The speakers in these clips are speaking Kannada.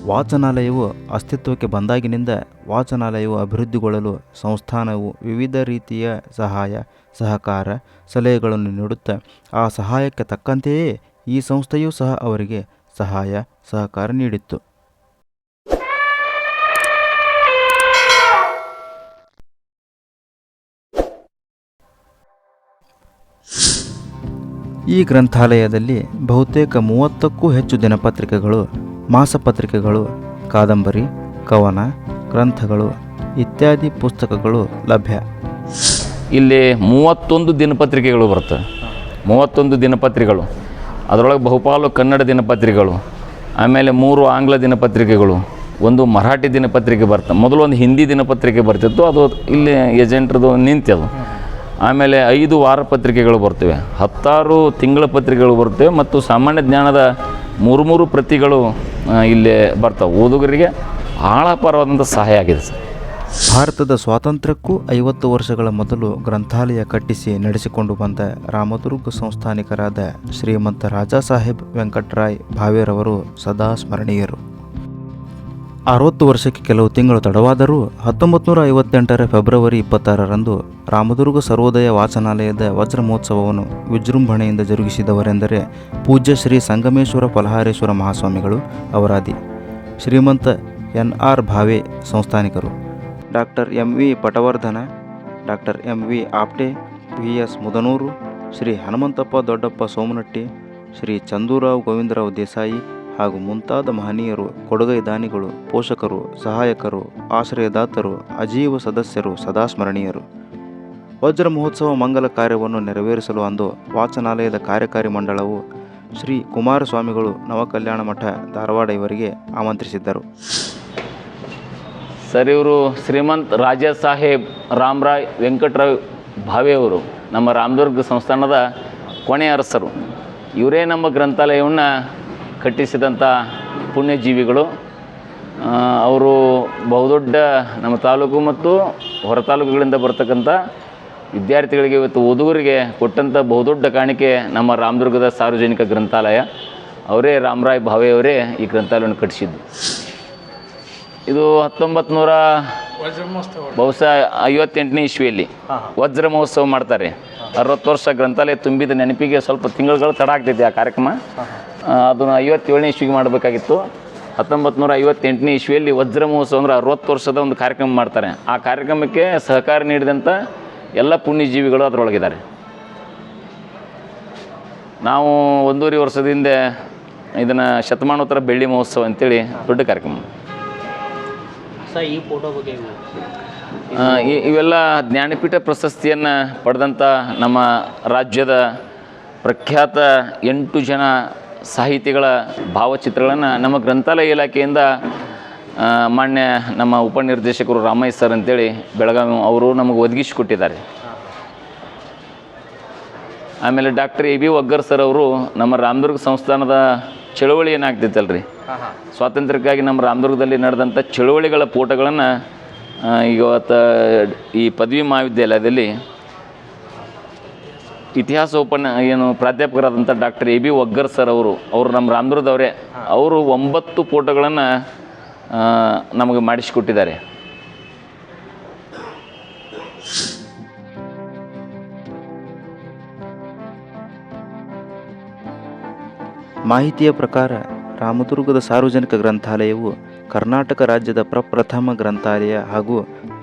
ವಾಚನಾಲಯವು ಅಸ್ತಿತ್ವಕ್ಕೆ ಬಂದಾಗಿನಿಂದ ವಾಚನಾಲಯವು ಅಭಿವೃದ್ಧಿಗೊಳ್ಳಲು ಸಂಸ್ಥಾನವು ವಿವಿಧ ರೀತಿಯ ಸಹಾಯ ಸಹಕಾರ ಸಲಹೆಗಳನ್ನು ನೀಡುತ್ತಾ ಆ ಸಹಾಯಕ್ಕೆ ತಕ್ಕಂತೆಯೇ ಈ ಸಂಸ್ಥೆಯೂ ಸಹ ಅವರಿಗೆ ಸಹಾಯ ಸಹಕಾರ ನೀಡಿತ್ತು. ಈ ಗ್ರಂಥಾಲಯದಲ್ಲಿ ಬಹುತೇಕ 30ಕ್ಕೂ ಹೆಚ್ಚು ದಿನಪತ್ರಿಕೆಗಳು, ಮಾಸಪತ್ರಿಕೆಗಳು, ಕಾದಂಬರಿ, ಕವನ, ಗ್ರಂಥಗಳು ಇತ್ಯಾದಿ ಪುಸ್ತಕಗಳು ಲಭ್ಯ. ಇಲ್ಲಿ 31 ದಿನಪತ್ರಿಕೆಗಳು ಬರ್ತವೆ. 31 ದಿನಪತ್ರಿಕೆಗಳು, ಅದರೊಳಗೆ ಬಹುಪಾಲು ಕನ್ನಡ ದಿನಪತ್ರಿಕೆಗಳು, ಆಮೇಲೆ 3 ಆಂಗ್ಲ ದಿನಪತ್ರಿಕೆಗಳು, 1 ಮರಾಠಿ ದಿನಪತ್ರಿಕೆ ಬರ್ತವೆ. ಮೊದಲು ಒಂದು ಹಿಂದಿ ದಿನಪತ್ರಿಕೆ ಬರ್ತಿತ್ತು, ಅದು ಇಲ್ಲಿ ಏಜೆಂಟ್ರದು ನಿಂತದು. ಆಮೇಲೆ 5 ವಾರ ಪತ್ರಿಕೆಗಳು ಬರ್ತವೆ, 16 ತಿಂಗಳ ಪತ್ರಿಕೆಗಳು ಬರ್ತವೆ ಮತ್ತು ಸಾಮಾನ್ಯ ಜ್ಞಾನದ 3 ಪ್ರತಿಗಳು ಇಲ್ಲಿ ಬರ್ತಾವೆ. ಓದುಗರಿಗೆ ಆಳಪರವಾದಂಥ ಸಹಾಯ ಆಗಿದೆ ಸರ್. ಭಾರತದ ಸ್ವಾತಂತ್ರ್ಯಕ್ಕೂ 50 ವರ್ಷಗಳ ಮೊದಲು ಗ್ರಂಥಾಲಯ ಕಟ್ಟಿಸಿ ನಡೆಸಿಕೊಂಡು ಬಂದ ರಾಮದುರ್ಗ ಸಂಸ್ಥಾನಿಕರಾದ ಶ್ರೀಮಂತ ರಾಜಾ ಸಾಹೇಬ್ ವೆಂಕಟರಾಯ್ ಭಾವೆರವರು ಸದಾ ಸ್ಮರಣೀಯರು. 60 ವರ್ಷಕ್ಕೆ ಕೆಲವು ತಿಂಗಳು ತಡವಾದರೂ 1958ರ ಫೆಬ್ರವರಿ 26ರಂದು ರಾಮದುರ್ಗ ಸರ್ವೋದಯ ವಾಚನಾಲಯದ ವಜ್ರ ಮಹೋತ್ಸವವನ್ನು ವಿಜೃಂಭಣೆಯಿಂದ ಜರುಗಿಸಿದವರೆಂದರೆ ಪೂಜ್ಯ ಶ್ರೀ ಸಂಗಮೇಶ್ವರ ಫಲಹಾರೇಶ್ವರ ಮಹಾಸ್ವಾಮಿಗಳು ಅವರಾದಿ, ಶ್ರೀಮಂತ NR ಭಾವೆ ಸಂಸ್ಥಾನಿಕರು, doctor MV Patwardhan, doctor MV Apte, VS Mudanur, Shri Hanumantappa Doddappa Somanatti, Shri ಚಂದೂರಾವ್ Govinda Rao Desai ಹಾಗೂ ಮುಂತಾದ ಮಹನೀಯರು, ಕೊಡುಗೈ ದಾನಿಗಳು, ಪೋಷಕರು, ಸಹಾಯಕರು, ಆಶ್ರಯದಾತರು, ಅಜೀವ ಸದಸ್ಯರು ಸದಾ ಸ್ಮರಣೀಯರು. ವಜ್ರ ಮಹೋತ್ಸವ ಮಂಗಲ ಕಾರ್ಯವನ್ನು ನೆರವೇರಿಸಲು ಅಂದು ವಾಚನಾಲಯದ ಕಾರ್ಯಕಾರಿ ಮಂಡಳವು ಶ್ರೀ ಕುಮಾರಸ್ವಾಮಿಗಳು ನವಕಲ್ಯಾಣ ಮಠ ಧಾರವಾಡ ಇವರಿಗೆ ಆಮಂತ್ರಿಸಿದ್ದರು. ಸರ್, ಇವರು ಶ್ರೀಮಂತ್ ರಾಜಾ ಸಾಹೇಬ್ ರಾಮರಾಯ್ ವೆಂಕಟರಾವ್ ಭಾವೆಯವರು ನಮ್ಮ ರಾಮದುರ್ಗ ಸಂಸ್ಥಾನದ ಕೊನೆಯ ಅರಸರು. ಇವರೇ ನಮ್ಮ ಗ್ರಂಥಾಲಯವನ್ನು ಕಟ್ಟಿಸಿದಂಥ ಪುಣ್ಯಜೀವಿಗಳು. ಅವರು ಬಹುದೊಡ್ಡ ನಮ್ಮ ತಾಲೂಕು ಮತ್ತು ಹೊರ ತಾಲೂಕುಗಳಿಂದ ಬರ್ತಕ್ಕಂಥ ವಿದ್ಯಾರ್ಥಿಗಳಿಗೆ ಇವತ್ತು ಓದುಗರಿಗೆ ಕೊಟ್ಟಂಥ ಬಹುದೊಡ್ಡ ಕಾಣಿಕೆ ನಮ್ಮ ರಾಮದುರ್ಗದ ಸಾರ್ವಜನಿಕ ಗ್ರಂಥಾಲಯ. ಅವರೇ ರಾಮರಾಯ್ ಭಾವೆಯವರೇ ಈ ಗ್ರಂಥಾಲಯವನ್ನು ಕಟ್ಟಿಸಿದ್ದು. ಇದು 1900 ಬಹುಶಃ 58ನೇ ಇಸ್ವಿಯಲ್ಲಿ ವಜ್ರ ಮಹೋತ್ಸವ ಮಾಡ್ತಾರೆ. 60 ವರ್ಷ ಗ್ರಂಥಾಲಯ ತುಂಬಿದ ನೆನಪಿಗೆ ಸ್ವಲ್ಪ ತಿಂಗಳುಗಳು ತಡ ಆಗ್ತೈತಿ ಆ ಕಾರ್ಯಕ್ರಮ. ಅದನ್ನು 57ನೇ ಇಸ್ವಿಗೆ ಮಾಡಬೇಕಾಗಿತ್ತು. 1958ನೇ ಇಸ್ವಿಯಲ್ಲಿ ವಜ್ರ ಮಹೋತ್ಸವ ಅಂದರೆ 60 ವರ್ಷದ ಒಂದು ಕಾರ್ಯಕ್ರಮ ಮಾಡ್ತಾರೆ. ಆ ಕಾರ್ಯಕ್ರಮಕ್ಕೆ ಸಹಕಾರ ನೀಡಿದಂಥ ಎಲ್ಲ ಪುಣ್ಯಜೀವಿಗಳು ಅದರೊಳಗಿದ್ದಾರೆ. ನಾವು 1.5 ವರ್ಷದ ಹಿಂದೆ ಇದನ್ನು ಶತಮಾನೋತ್ತರ ಬೆಳ್ಳಿ ಮಹೋತ್ಸವ ಅಂತೇಳಿ ದೊಡ್ಡ ಕಾರ್ಯಕ್ರಮ. ಈ ಫೋಟೋ ಬಗ್ಗೆ ಇವೆಲ್ಲ ಜ್ಞಾನಪೀಠ ಪ್ರಶಸ್ತಿಯನ್ನು ಪಡೆದಂಥ ನಮ್ಮ ರಾಜ್ಯದ ಪ್ರಖ್ಯಾತ 8 ಜನ ಸಾಹಿತಿಗಳ ಭಾವಚಿತ್ರಗಳನ್ನು ನಮ್ಮ ಗ್ರಂಥಾಲಯ ಇಲಾಖೆಯಿಂದ ಮಾನ್ಯ ನಮ್ಮ ಉಪನಿರ್ದೇಶಕರು ರಾಮಯ್ಯ ಸರ್ ಅಂತೇಳಿ ಬೆಳಗಾವಿ ಅವರು ನಮಗೆ ಒದಗಿಸಿಕೊಟ್ಟಿದ್ದಾರೆ. ಆಮೇಲೆ ಡಾಕ್ಟರ್ AV ಒಗ್ಗರ್ ಸರ್ ಅವರು ನಮ್ಮ ರಾಮದುರ್ಗ ಸಂಸ್ಥಾನದ ಚಳುವಳಿ ಏನಾಗ್ತಿತ್ತಲ್ಲ ರೀ, ಸ್ವಾತಂತ್ರ್ಯಕ್ಕಾಗಿ ನಮ್ಮ ರಾಮದುರ್ಗದಲ್ಲಿ ನಡೆದಂಥ ಚಳುವಳಿಗಳ ಫೋಟೋಗಳನ್ನು ಇವತ್ತು ಈ ಪದವಿ ಮಹಾವಿದ್ಯಾಲಯದಲ್ಲಿ ಇತಿಹಾಸ ಪ್ರಾಧ್ಯಾಪಕರಾದಂಥ ಡಾಕ್ಟರ್ AV ಒಗ್ಗರ್ ಸರ್ ಅವರು ನಮ್ಮ ರಾಮದುರ್ಗದವರೇ. ಅವರು 9 ಫೋಟೋಗಳನ್ನು ನಮಗೆ ಮಾಡಿಸಿಕೊಟ್ಟಿದ್ದಾರೆ. ಮಾಹಿತಿಯ ಪ್ರಕಾರ ರಾಮದುರ್ಗದ ಸಾರ್ವಜನಿಕ ಗ್ರಂಥಾಲಯವು ಕರ್ನಾಟಕ ರಾಜ್ಯದ ಪ್ರಪ್ರಥಮ ಗ್ರಂಥಾಲಯ ಹಾಗೂ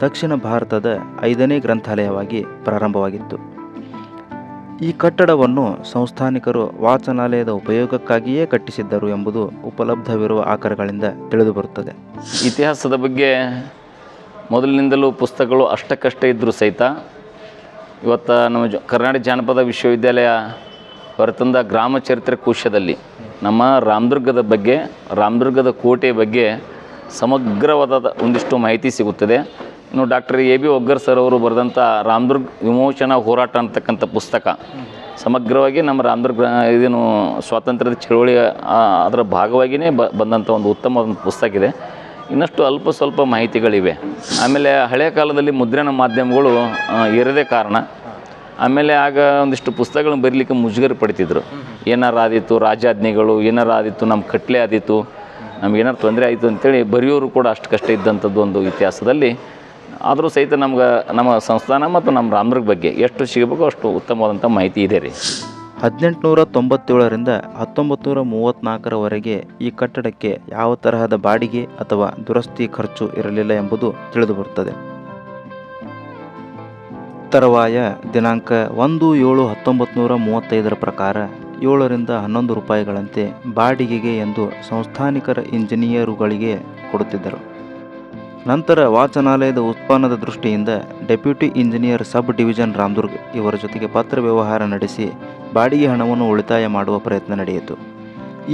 ದಕ್ಷಿಣ ಭಾರತದ 5ನೇ ಗ್ರಂಥಾಲಯವಾಗಿ ಪ್ರಾರಂಭವಾಗಿತ್ತು. ಈ ಕಟ್ಟಡವನ್ನು ಸಂಸ್ಥಾನಿಕರು ವಾಚನಾಲಯದ ಉಪಯೋಗಕ್ಕಾಗಿಯೇ ಕಟ್ಟಿಸಿದ್ದರು ಎಂಬುದು ಉಪಲಬ್ಧವಿರುವ ಆಕರಗಳಿಂದ ತಿಳಿದುಬರುತ್ತದೆ. ಇತಿಹಾಸದ ಬಗ್ಗೆ ಮೊದಲಿನಿಂದಲೂ ಪುಸ್ತಕಗಳು ಅಷ್ಟಕ್ಕಷ್ಟೇ ಇದ್ದರೂ ಸಹಿತ ಇವತ್ತು ನಮ್ಮ ಕರ್ನಾಟಕ ಜಾನಪದ ವಿಶ್ವವಿದ್ಯಾಲಯ ಹೊರತಂದ ಗ್ರಾಮ ಚರಿತ್ರೆ ಕೋಶದಲ್ಲಿ ನಮ್ಮ ರಾಮದುರ್ಗದ ಬಗ್ಗೆ, ರಾಮದುರ್ಗದ ಕೋಟೆ ಬಗ್ಗೆ ಸಮಗ್ರವಾದ ಒಂದಿಷ್ಟು ಮಾಹಿತಿ ಸಿಗುತ್ತದೆ. ಇನ್ನು ಡಾಕ್ಟರ್ AV ಒಗ್ಗರ್ ಸರ್ ಅವರು ಬರೆದಂಥ ರಾಮದುರ್ಗ ವಿಮೋಚನಾ ಹೋರಾಟ ಅಂತಕ್ಕಂಥ ಪುಸ್ತಕ ಸಮಗ್ರವಾಗಿ ನಮ್ಮ ರಾಮದುರ್ಗ ಇದೇನು ಸ್ವಾತಂತ್ರ್ಯದ ಚಳವಳಿ ಅದರ ಭಾಗವಾಗಿಯೇ ಬಂದಂಥ ಒಂದು ಉತ್ತಮ ಒಂದು ಪುಸ್ತಕ ಇದೆ. ಇನ್ನಷ್ಟು ಅಲ್ಪ ಸ್ವಲ್ಪ ಮಾಹಿತಿಗಳಿವೆ. ಆಮೇಲೆ ಹಳೆಯ ಕಾಲದಲ್ಲಿ ಮುದ್ರಣ ಮಾಧ್ಯಮಗಳು ಇರದೇ ಕಾರಣ ಆಮೇಲೆ ಆಗ ಒಂದಿಷ್ಟು ಪುಸ್ತಕಗಳನ್ನ ಬರೀಲಿಕ್ಕೆ ಮುಜುಗರ ಪಡ್ತಿದ್ರು. ಏನಾರು ಆದಿತ್ತು ರಾಜಾಜ್ಞೆಗಳು, ಏನಾರು ಆದಿತ್ತು ನಮ್ಮ ಕಟ್ಲೆ ಆದಿತ್ತು, ನಮಗೇನಾರು ತೊಂದರೆ ಆಯಿತು ಅಂತೇಳಿ ಬರೆಯೋರು ಕೂಡ ಅಷ್ಟು ಕಷ್ಟ ಇದ್ದಂಥದ್ದು ಒಂದು ಇತಿಹಾಸದಲ್ಲಿ. ಆದರೂ ಸಹಿತ ನಮ್ಗೆ ನಮ್ಮ ಸಂಸ್ಥಾನ ಮತ್ತು ನಮ್ಮ ರಾಮದುರ್ಗ ಬಗ್ಗೆ ಎಷ್ಟು ಸಿಗಬೇಕು ಅಷ್ಟು ಉತ್ತಮವಾದಂಥ ಮಾಹಿತಿ ಇದೆ ರೀ. 1897ರಿಂದ 1934ರವರೆಗೆ ಈ ಕಟ್ಟಡಕ್ಕೆ ಯಾವ ತರಹದ ಬಾಡಿಗೆ ಅಥವಾ ದುರಸ್ತಿ ಖರ್ಚು ಇರಲಿಲ್ಲ ಎಂಬುದು ತಿಳಿದುಬರುತ್ತದೆ. ತರುವಾಯ ದಿನಾಂಕ 1/7/1935 ಪ್ರಕಾರ 7ರಿಂದ 11 ರೂಪಾಯಿಗಳಂತೆ ಬಾಡಿಗೆಗೆ ಎಂದು ಸಂಸ್ಥಾನಿಕರ ಇಂಜಿನಿಯರುಗಳಿಗೆ ಕೊಡುತ್ತಿದ್ದರು. ನಂತರ ವಾಚನಾಲಯದ ಉತ್ಪನ್ನದ ದೃಷ್ಟಿಯಿಂದ deputy engineer sub division Ramdurg ಇವರ ಜೊತೆಗೆ ಪತ್ರ ವ್ಯವಹಾರ ನಡೆಸಿ ಬಾಡಿಗೆ ಹಣವನ್ನು ಉಳಿತಾಯ ಮಾಡುವ ಪ್ರಯತ್ನ ನಡೆಯಿತು.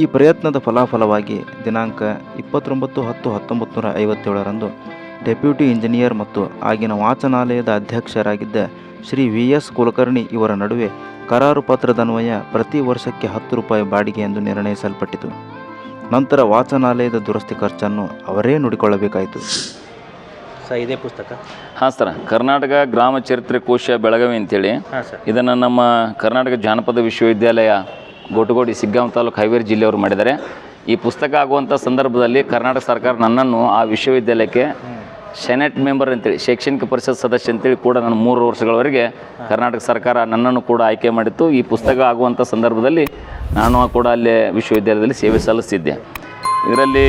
ಈ ಪ್ರಯತ್ನದ ಫಲಾಫಲವಾಗಿ ದಿನಾಂಕ 29/10/1957ರಂದು ಡೆಪ್ಯೂಟಿ ಇಂಜಿನಿಯರ್ ಮತ್ತು ಆಗಿನ ವಾಚನಾಲಯದ ಅಧ್ಯಕ್ಷರಾಗಿದ್ದ ಶ್ರೀ VS ಕುಲಕರ್ಣಿ ಇವರ ನಡುವೆ ಕರಾರು ಪತ್ರದನ್ವಯ ಪ್ರತಿ ವರ್ಷಕ್ಕೆ 10 ರೂಪಾಯಿ ಬಾಡಿಗೆ ಎಂದು ನಿರ್ಣಯಿಸಲ್ಪಟ್ಟಿತು. ನಂತರ ವಾಚನಾಲಯದ ದುರಸ್ತಿ ಖರ್ಚನ್ನು ಅವರೇ ನೋಡಿಕೊಳ್ಳಬೇಕಾಯಿತು. ಸರ್ ಇದೇ ಪುಸ್ತಕ? ಹಾಂ ಸರ್, ಕರ್ನಾಟಕ ಗ್ರಾಮ ಚರಿತ್ರೆ ಕೋಶ ಬೆಳಗಾವಿ ಅಂತೇಳಿ. ಹಾಂ ಸರ್. ಇದನ್ನು ನಮ್ಮ ಕರ್ನಾಟಕ ಜಾನಪದ ವಿಶ್ವವಿದ್ಯಾಲಯ ಗೋಟಗೋಡಿ ಸಿಗ್ಗಾಂವ ತಾಲೂಕು ಹಾವೇರಿ ಜಿಲ್ಲೆಯವರು ಮಾಡಿದ್ದಾರೆ. ಈ ಪುಸ್ತಕ ಆಗುವಂಥ ಸಂದರ್ಭದಲ್ಲಿ ಕರ್ನಾಟಕ ಸರ್ಕಾರ ನನ್ನನ್ನು ಆ ವಿಶ್ವವಿದ್ಯಾಲಯಕ್ಕೆ ಸೆನೆಟ್ ಮೆಂಬರ್ ಅಂತೇಳಿ, ಶೈಕ್ಷಣಿಕ ಪರಿಷತ್ ಸದಸ್ಯ ಅಂತೇಳಿ ಕೂಡ ನಾನು 3 ವರ್ಷಗಳವರೆಗೆ ಕರ್ನಾಟಕ ಸರ್ಕಾರ ನನ್ನನ್ನು ಕೂಡ ಆಯ್ಕೆ ಮಾಡಿತ್ತು. ಈ ಪುಸ್ತಕ ಆಗುವಂಥ ಸಂದರ್ಭದಲ್ಲಿ ನಾನು ಕೂಡ ಅಲ್ಲೇ ವಿಶ್ವವಿದ್ಯಾಲಯದಲ್ಲಿ ಸೇವೆ ಸಲ್ಲಿಸ್ತಿದ್ದೆ. ಇದರಲ್ಲಿ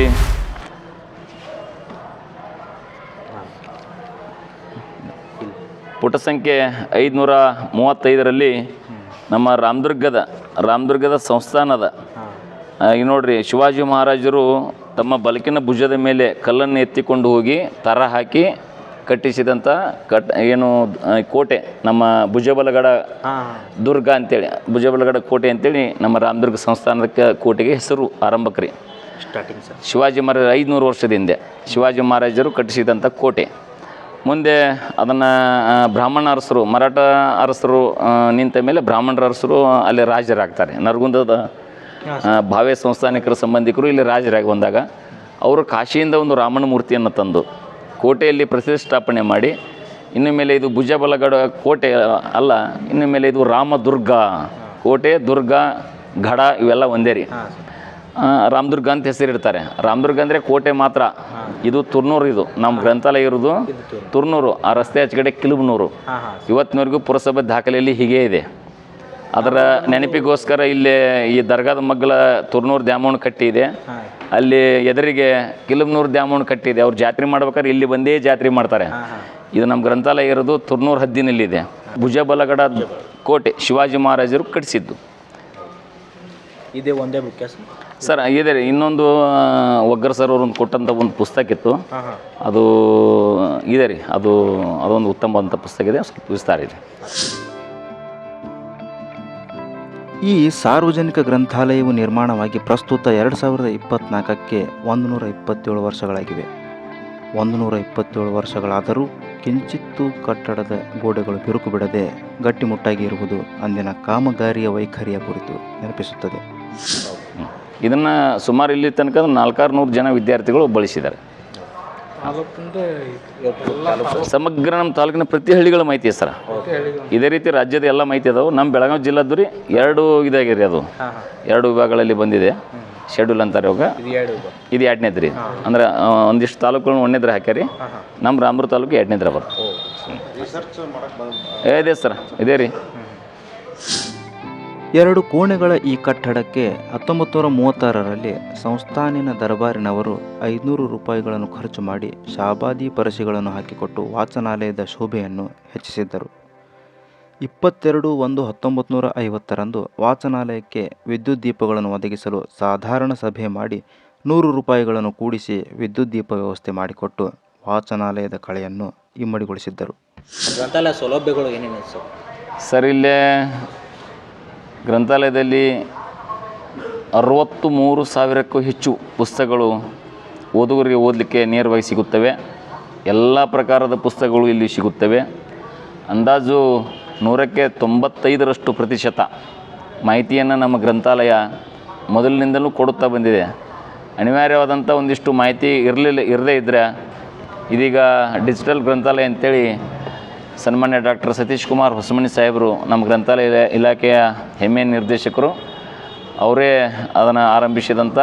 ಪುಟ ಸಂಖ್ಯೆ 535ರಲ್ಲಿ ನಮ್ಮ ರಾಮದುರ್ಗದ ಸಂಸ್ಥಾನದ ಈಗ ನೋಡ್ರಿ, ಶಿವಾಜಿ ಮಹಾರಾಜರು ತಮ್ಮ ಬಲಕಿನ ಭುಜದ ಮೇಲೆ ಕಲ್ಲನ್ನು ಎತ್ತಿಕೊಂಡು ಹೋಗಿ ತರ ಹಾಕಿ ಕಟ್ಟಿಸಿದಂಥ ಕೋಟೆ ನಮ್ಮ ಭುಜಬಲಗಡ ದುರ್ಗ ಅಂತೇಳಿ, ಭುಜಬಲಗಡ ಕೋಟೆ ಅಂತೇಳಿ ನಮ್ಮ ರಾಮದುರ್ಗ ಸಂಸ್ಥಾನದ ಕೋಟೆಗೆ ಹೆಸರು ಆರಂಭಕ್ರಿ. ಸ್ಟಾರ್ಟಿಂಗ್ ಸರ್ ಶಿವಾಜಿ ಮಹಾರಾಜ 500 ವರ್ಷದ ಹಿಂದೆ ಶಿವಾಜಿ ಮಹಾರಾಜರು ಕಟ್ಟಿಸಿದಂಥ ಕೋಟೆ. ಮುಂದೆ ಅದನ್ನು ಬ್ರಾಹ್ಮಣ ಅರಸರು, ಮರಾಠ ಅರಸರು ನಿಂತ ಮೇಲೆ ಬ್ರಾಹ್ಮಣರ ಅರಸರು ಅಲ್ಲಿ ರಾಜರಾಗ್ತಾರೆ. ನರಗುಂದದ ಭಾವೆ ಸಂಸ್ಥಾನಿಕರ ಸಂಬಂಧಿಕರು ಇಲ್ಲಿ ರಾಜರಾಗಿ ಬಂದಾಗ ಅವರು ಕಾಶಿಯಿಂದ ಒಂದು ರಾಮನ ಮೂರ್ತಿಯನ್ನು ತಂದು ಕೋಟೆಯಲ್ಲಿ ಪ್ರತಿಷ್ಠಾಪನೆ ಮಾಡಿ, ಇನ್ನು ಮೇಲೆ ಇದು ಭುಜಬಲಗಡ ಕೋಟೆ ಅಲ್ಲ, ಇನ್ನು ಮೇಲೆ ಇದು ರಾಮದುರ್ಗ ಕೋಟೆ, ದುರ್ಗ, ಗಡ ಇವೆಲ್ಲ ಒಂದೇ ರೀ. ರಾಮದುರ್ಗ ಅಂತ ಹೆಸರಿಡ್ತಾರೆ. ರಾಮದುರ್ಗ ಅಂದರೆ ಕೋಟೆ ಮಾತ್ರ. ಇದು ತುರ್ನೂರು, ಇದು ನಮ್ಮ ಗ್ರಂಥಾಲಯ ಇರೋದು ತುರ್ನೂರು. ಆ ರಸ್ತೆ ಆಚೆ ಕಡೆ ಕಿಲುಬನೂರು. ಇವತ್ತಿನವರೆಗೂ ಪುರಸಭೆ ದಾಖಲೆಯಲ್ಲಿ ಹೀಗೇ ಇದೆ. ಅದರ ನೆನಪಿಗೋಸ್ಕರ ಇಲ್ಲೇ ಈ ದರ್ಗಾದ ಮಗ್ಗಲ ತುರ್ನೂರು ದ್ಯಾಮವ್ವನ ಕಟ್ಟಿ ಇದೆ, ಅಲ್ಲಿ ಎದುರಿಗೆ ಕಿಲುಬನೂರು ದ್ಯಾಮವ್ವನ ಕಟ್ಟಿ ಇದೆ. ಅವ್ರು ಜಾತ್ರೆ ಮಾಡ್ಬೇಕಾದ್ರೆ ಇಲ್ಲಿ ಬಂದೇ ಜಾತ್ರೆ ಮಾಡ್ತಾರೆ. ಇದು ನಮ್ಮ ಗ್ರಂಥಾಲಯ ಇರೋದು ತುರ್ನೂರು ಹದ್ದಿನಲ್ಲಿದೆ. ಭುಜಬಲಗಡ ಕೋಟೆ ಶಿವಾಜಿ ಮಹಾರಾಜರು ಕಟ್ಟಿಸಿದ್ದು. ಇದೇ ಒಂದೇ ಬುಕ್ ಸರ್ ಇದೆ ರೀ. ಇನ್ನೊಂದು ಒಗ್ಗರ ಸರ್ ಅವ್ರೊಂದು ಕೊಟ್ಟಂಥ ಒಂದು ಪುಸ್ತಕ ಇತ್ತು, ಅದು ಇದೆ ರೀ. ಅದೊಂದು ಉತ್ತಮವಾದಂಥ ಪುಸ್ತಕ ಇದೆ, ಸ್ವಲ್ಪ ವಿಸ್ತಾರ ಇದೆ. ಈ ಸಾರ್ವಜನಿಕ ಗ್ರಂಥಾಲಯವು ನಿರ್ಮಾಣವಾಗಿ ಪ್ರಸ್ತುತ 2024ಕ್ಕೆ 127 ವರ್ಷಗಳಾಗಿವೆ. 127 ವರ್ಷಗಳಾದರೂ ಕಿಂಚಿತ್ತೂ ಕಟ್ಟಡದ ಗೋಡೆಗಳು ಬಿರುಕು ಬಿಡದೆ ಗಟ್ಟಿಮುಟ್ಟಾಗಿ ಇರುವುದು ಅಂದಿನ ಕಾಮಗಾರಿಯ ವೈಖರಿಯ ಕುರಿತು ನೆನಪಿಸುತ್ತದೆ. ಇದನ್ನು ಸುಮಾರು ಇಲ್ಲಿ ತನಕ 400-500 ಜನ ವಿದ್ಯಾರ್ಥಿಗಳು ಬಳಸಿದ್ದಾರೆ. ಸಮಗ್ರ ನಮ್ಮ ತಾಲೂಕಿನ ಪ್ರತಿ ಹಳ್ಳಿಗಳ ಮಾಹಿತಿ ಇದೆ ಸರ್. ಇದೇ ರೀತಿ ರಾಜ್ಯದ ಎಲ್ಲ ಮಾಹಿತಿ ಅದಾವೆ. ನಮ್ಮ ಬೆಳಗಾವಿ ಜಿಲ್ಲಾದ್ದು ರೀ 2 ಇದಾಗಿದೆ. ಅದು 2 ವಿಭಾಗಗಳಲ್ಲಿ ಬಂದಿದೆ. ಶೆಡ್ಯೂಲ್ ಅಂತಾರೆ ಇವಾಗ. ಇದು 2ನೇದು ರೀ. ಅಂದ್ರೆ ಒಂದಿಷ್ಟು ತಾಲೂಕುಗಳನ್ನ 1ನೇದ್ರ ಹಾಕ್ಯಾರಿ. ನಮ್ಮ ರಾಮದುರ್ಗ ತಾಲೂಕು 2ನೇದ್ರ ಬರುತ್ತೆ. ಇದೆ ಸರ್, ಇದೇ ರೀ. 2 ಕೋಣೆಗಳ ಈ ಕಟ್ಟಡಕ್ಕೆ 1936ರಲ್ಲಿ ಸಂಸ್ಥಾನಿನ ದರ್ಬಾರಿನವರು 500 ರೂಪಾಯಿಗಳನ್ನು ಖರ್ಚು ಮಾಡಿ ಶಾಬಾದಿ ಪರಶಿಗಳನ್ನು ಹಾಕಿಕೊಟ್ಟು ವಾಚನಾಲಯದ ಶೋಭೆಯನ್ನು ಹೆಚ್ಚಿಸಿದ್ದರು. 22/1/1950ರಂದು ವಾಚನಾಲಯಕ್ಕೆ ವಿದ್ಯುತ್ ದೀಪಗಳನ್ನು ಒದಗಿಸಲು ಸಾಧಾರಣ ಸಭೆ ಮಾಡಿ 100 ರೂಪಾಯಿಗಳನ್ನು ಕೂಡಿಸಿ ವಿದ್ಯುತ್ ದೀಪ ವ್ಯವಸ್ಥೆ ಮಾಡಿಕೊಟ್ಟು ವಾಚನಾಲಯದ ಕಳೆಯನ್ನು ಇಮ್ಮಡಿಗೊಳಿಸಿದ್ದರು. ಗ್ರಂಥಾಲಯ ಸೌಲಭ್ಯಗಳು ಏನೇನು ಸರ್? ಸರ್, ಇಲ್ಲೇ ಗ್ರಂಥಾಲಯದಲ್ಲಿ 63,000ಕ್ಕೂ ಹೆಚ್ಚು ಪುಸ್ತಕಗಳು ಓದುಗರಿಗೆ ಓದಲಿಕ್ಕೆ ನೇರವಾಗಿ ಸಿಗುತ್ತವೆ. ಎಲ್ಲ ಪ್ರಕಾರದ ಪುಸ್ತಕಗಳು ಇಲ್ಲಿ ಸಿಗುತ್ತವೆ. ಅಂದಾಜು 100ಕ್ಕೆ 95% ಮಾಹಿತಿಯನ್ನು ನಮ್ಮ ಗ್ರಂಥಾಲಯ ಮೊದಲಿನಿಂದಲೂ ಕೊಡುತ್ತಾ ಬಂದಿದೆ. ಅನಿವಾರ್ಯವಾದಂಥ ಒಂದಿಷ್ಟು ಮಾಹಿತಿ ಇರದೇ ಇದ್ದರೆ ಇದೀಗ ಡಿಜಿಟಲ್ ಗ್ರಂಥಾಲಯ ಅಂತೇಳಿ ಸನ್ಮಾನ್ಯ ಡಾಕ್ಟರ್ ಸತೀಶ್ ಕುಮಾರ್ ಹೊಸಮನಿ ಸಾಹೇಬರು, ನಮ್ಮ ಗ್ರಂಥಾಲಯ ಇಲಾಖೆಯ ಹೆಮ್ಮೆಯ ನಿರ್ದೇಶಕರು, ಅವರೇ ಅದನ್ನು ಆರಂಭಿಸಿದಂಥ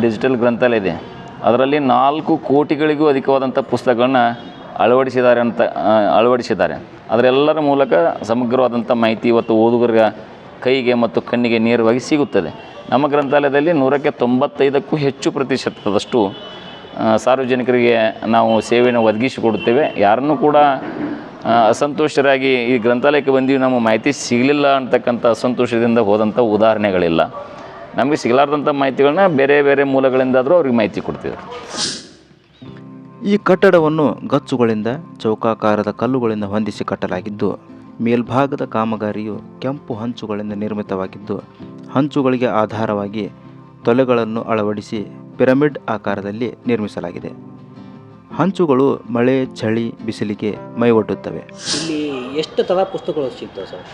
ಡಿಜಿಟಲ್ ಗ್ರಂಥಾಲಯ ಇದೆ. ಅದರಲ್ಲಿ 4 ಕೋಟಿಗಳಿಗೂ ಅಧಿಕವಾದಂಥ ಪುಸ್ತಕಗಳನ್ನ ಅಳವಡಿಸಿದ್ದಾರೆ. ಅದರೆಲ್ಲರ ಮೂಲಕ ಸಮಗ್ರವಾದಂಥ ಮಾಹಿತಿ ಇವತ್ತು ಓದುಗರ ಕೈಗೆ ಮತ್ತು ಕಣ್ಣಿಗೆ ನೇರವಾಗಿ ಸಿಗುತ್ತದೆ. ನಮ್ಮ ಗ್ರಂಥಾಲಯದಲ್ಲಿ 95ಕ್ಕೂ ಹೆಚ್ಚು ಪ್ರತಿಶತದಷ್ಟು ಸಾರ್ವಜನಿಕರಿಗೆ ನಾವು ಸೇವೆಯನ್ನು ಒದಗಿಸಿಕೊಡುತ್ತೇವೆ. ಯಾರನ್ನೂ ಕೂಡ ಅಸಂತೋಷರಾಗಿ ಈ ಗ್ರಂಥಾಲಯಕ್ಕೆ ಬಂದೀವಿ ನಮ್ಮ ಮಾಹಿತಿ ಸಿಗಲಿಲ್ಲ ಅಂತಕ್ಕಂಥ ಅಸಂತೋಷದಿಂದ ಹೋದಂಥ ಉದಾಹರಣೆಗಳಿಲ್ಲ. ನಮಗೆ ಸಿಗಲಾರ್ದಂಥ ಮಾಹಿತಿಗಳನ್ನ ಬೇರೆ ಬೇರೆ ಮೂಲಗಳಿಂದಾದರೂ ಅವ್ರಿಗೆ ಮಾಹಿತಿ ಕೊಡ್ತಿದ್ದಾರೆ. ಈ ಕಟ್ಟಡವನ್ನು ಗಚ್ಚುಗಳಿಂದ ಚೌಕಾಕಾರದ ಕಲ್ಲುಗಳಿಂದ ಹೊಂದಿಸಿ ಕಟ್ಟಲಾಗಿದ್ದು, ಮೇಲ್ಭಾಗದ ಕಾಮಗಾರಿಯು ಕೆಂಪು ಹಂಚುಗಳಿಂದ ನಿರ್ಮಿತವಾಗಿದ್ದು, ಹಂಚುಗಳಿಗೆ ಆಧಾರವಾಗಿ ತೊಲೆಗಳನ್ನು ಅಳವಡಿಸಿ ಪಿರಮಿಡ್ ಆಕಾರದಲ್ಲಿ ನಿರ್ಮಿಸಲಾಗಿದೆ. ಹಂಚುಗಳು ಮಳೆ, ಚಳಿ, ಬಿಸಿಲಿಗೆ ಮೈವೊಡ್ಡುತ್ತವೆ. ಇಲ್ಲಿ ಎಷ್ಟು ಥರ ಪುಸ್ತಕಗಳು ಸಿಗ್ತವೆ ಸರ್?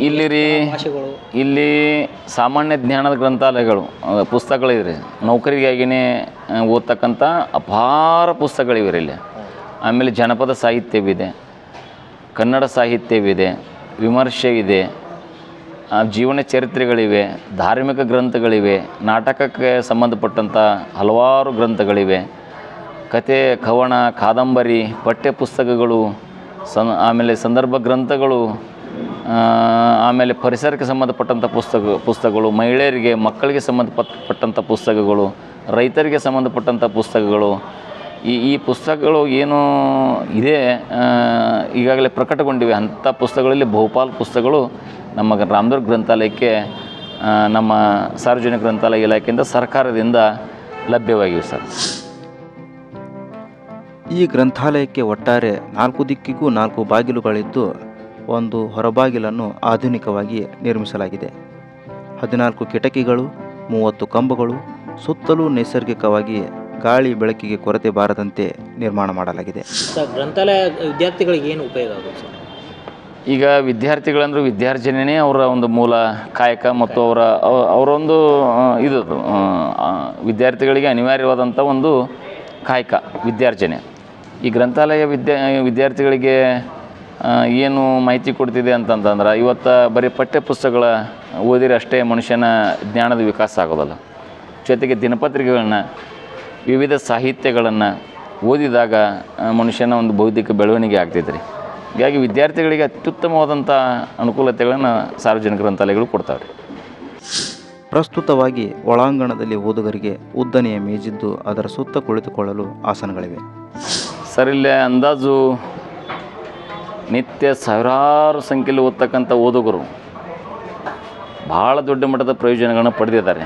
ಇಲ್ಲಿ ರೀ ಭಾಷೆಗಳು ಇಲ್ಲಿ ಸಾಮಾನ್ಯ ಜ್ಞಾನದ ಗ್ರಂಥಾಲಯಗಳು ಪುಸ್ತಕಗಳಿವೆ. ನೌಕರಿಗಾಗಿಯೇ ಓದ್ತಕ್ಕಂಥ ಅಪಾರ ಪುಸ್ತಕಗಳಿವೆ ಇಲ್ಲಿ. ಆಮೇಲೆ ಜನಪದ ಸಾಹಿತ್ಯವಿದೆ, ಕನ್ನಡ ಸಾಹಿತ್ಯವಿದೆ, ವಿಮರ್ಶೆ ಇದೆ, ಜೀವನ ಚರಿತ್ರೆಗಳಿವೆ, ಧಾರ್ಮಿಕ ಗ್ರಂಥಗಳಿವೆ, ನಾಟಕಕ್ಕೆ ಸಂಬಂಧಪಟ್ಟಂಥ ಹಲವಾರು ಗ್ರಂಥಗಳಿವೆ, ಕತೆ, ಕವನ, ಕಾದಂಬರಿ, ಪಠ್ಯ ಪುಸ್ತಕಗಳು, ಆಮೇಲೆ ಸಂದರ್ಭ ಗ್ರಂಥಗಳು, ಆಮೇಲೆ ಪರಿಸರಕ್ಕೆ ಸಂಬಂಧಪಟ್ಟಂಥ ಪುಸ್ತಕಗಳು, ಮಹಿಳೆಯರಿಗೆ ಮಕ್ಕಳಿಗೆ ಸಂಬಂಧಪಟ್ಟಂಥ ಪುಸ್ತಕಗಳು, ರೈತರಿಗೆ ಸಂಬಂಧಪಟ್ಟಂಥ ಪುಸ್ತಕಗಳು. ಈ ಪುಸ್ತಕಗಳು ಏನು ಇದೆ ಈಗಾಗಲೇ ಪ್ರಕಟಗೊಂಡಿವೆ. ಅಂಥ ಪುಸ್ತಕಗಳಲ್ಲಿ ಬಹುಪಾಲು ಪುಸ್ತಕಗಳು ನಮ್ಮ ರಾಮದುರ್ಗ ಗ್ರಂಥಾಲಯಕ್ಕೆ ನಮ್ಮ ಸಾರ್ವಜನಿಕ ಗ್ರಂಥಾಲಯ ಇಲಾಖೆಯಿಂದ ಸರ್ಕಾರದಿಂದ ಲಭ್ಯವಾಗಿವೆ ಸರ್. ಈ ಗ್ರಂಥಾಲಯಕ್ಕೆ ಒಟ್ಟಾರೆ 4 ದಿಕ್ಕಿಗೂ 4 ಬಾಗಿಲುಗಳಿದ್ದು, ಒಂದು ಹೊರಬಾಗಿಲನ್ನು ಆಧುನಿಕವಾಗಿ ನಿರ್ಮಿಸಲಾಗಿದೆ. 14 ಕಿಟಕಿಗಳು, 30 ಕಂಬಗಳು, ಸುತ್ತಲೂ ನೈಸರ್ಗಿಕವಾಗಿ ಗಾಳಿ ಬೆಳಕಿಗೆ ಕೊರತೆ ಬಾರದಂತೆ ನಿರ್ಮಾಣ ಮಾಡಲಾಗಿದೆ. ಸರ್, ಗ್ರಂಥಾಲಯ ವಿದ್ಯಾರ್ಥಿಗಳಿಗೆ ಏನು ಉಪಯೋಗ ಆಗುತ್ತೆ ಸರ್? ಈಗ ವಿದ್ಯಾರ್ಥಿಗಳಂದ್ರೆ ವಿದ್ಯಾರ್ಜನೆಯೇ ಅವರ ಒಂದು ಮೂಲ ಕಾಯಕ ಮತ್ತು ಅವರೊಂದು ಇದು ವಿದ್ಯಾರ್ಥಿಗಳಿಗೆ ಅನಿವಾರ್ಯವಾದಂಥ ಒಂದು ಕಾಯಕ ವಿದ್ಯಾರ್ಜನೆ. ಈ ಗ್ರಂಥಾಲಯ ವಿದ್ಯಾರ್ಥಿಗಳಿಗೆ ಏನು ಮಾಹಿತಿ ಕೊಡ್ತಿದೆ ಅಂತಂತಂದ್ರೆ, ಇವತ್ತು ಬರೀ ಪಠ್ಯ ಪುಸ್ತಕಗಳ ಓದಿದ್ರೆ ಅಷ್ಟೇ ಮನುಷ್ಯನ ಜ್ಞಾನದ ವಿಕಾಸ ಆಗೋದಲ್ಲ. ಜೊತೆಗೆ ದಿನಪತ್ರಿಕೆಗಳನ್ನ, ವಿವಿಧ ಸಾಹಿತ್ಯಗಳನ್ನು ಓದಿದಾಗ ಮನುಷ್ಯನ ಒಂದು ಬೌದ್ಧಿಕ ಬೆಳವಣಿಗೆ ಆಗ್ತೈತೆ ರೀ. ಹೀಗಾಗಿ ವಿದ್ಯಾರ್ಥಿಗಳಿಗೆ ಅತ್ಯುತ್ತಮವಾದಂಥ ಅನುಕೂಲತೆಗಳನ್ನು ಸಾರ್ವಜನಿಕ ಗ್ರಂಥಾಲಯಗಳು ಕೊಡ್ತಾವೆ ರೀ. ಪ್ರಸ್ತುತವಾಗಿ ಒಳಾಂಗಣದಲ್ಲಿ ಓದುಗರಿಗೆ ಉದ್ದನೆಯ ಮೇಜಿದ್ದು, ಅದರ ಸುತ್ತ ಕುಳಿತುಕೊಳ್ಳಲು ಆಸನಗಳಿವೆ. ಸರ್, ಇಲ್ಲೇ ಅಂದಾಜು ನಿತ್ಯ ಸಾವಿರಾರು ಸಂಖ್ಯೆಯಲ್ಲಿ ಓದ್ತಕ್ಕಂಥ ಓದುಗರು ಭಾಳ ದೊಡ್ಡ ಮಟ್ಟದ ಪ್ರಯೋಜನಗಳನ್ನು ಪಡೆದಿದ್ದಾರೆ.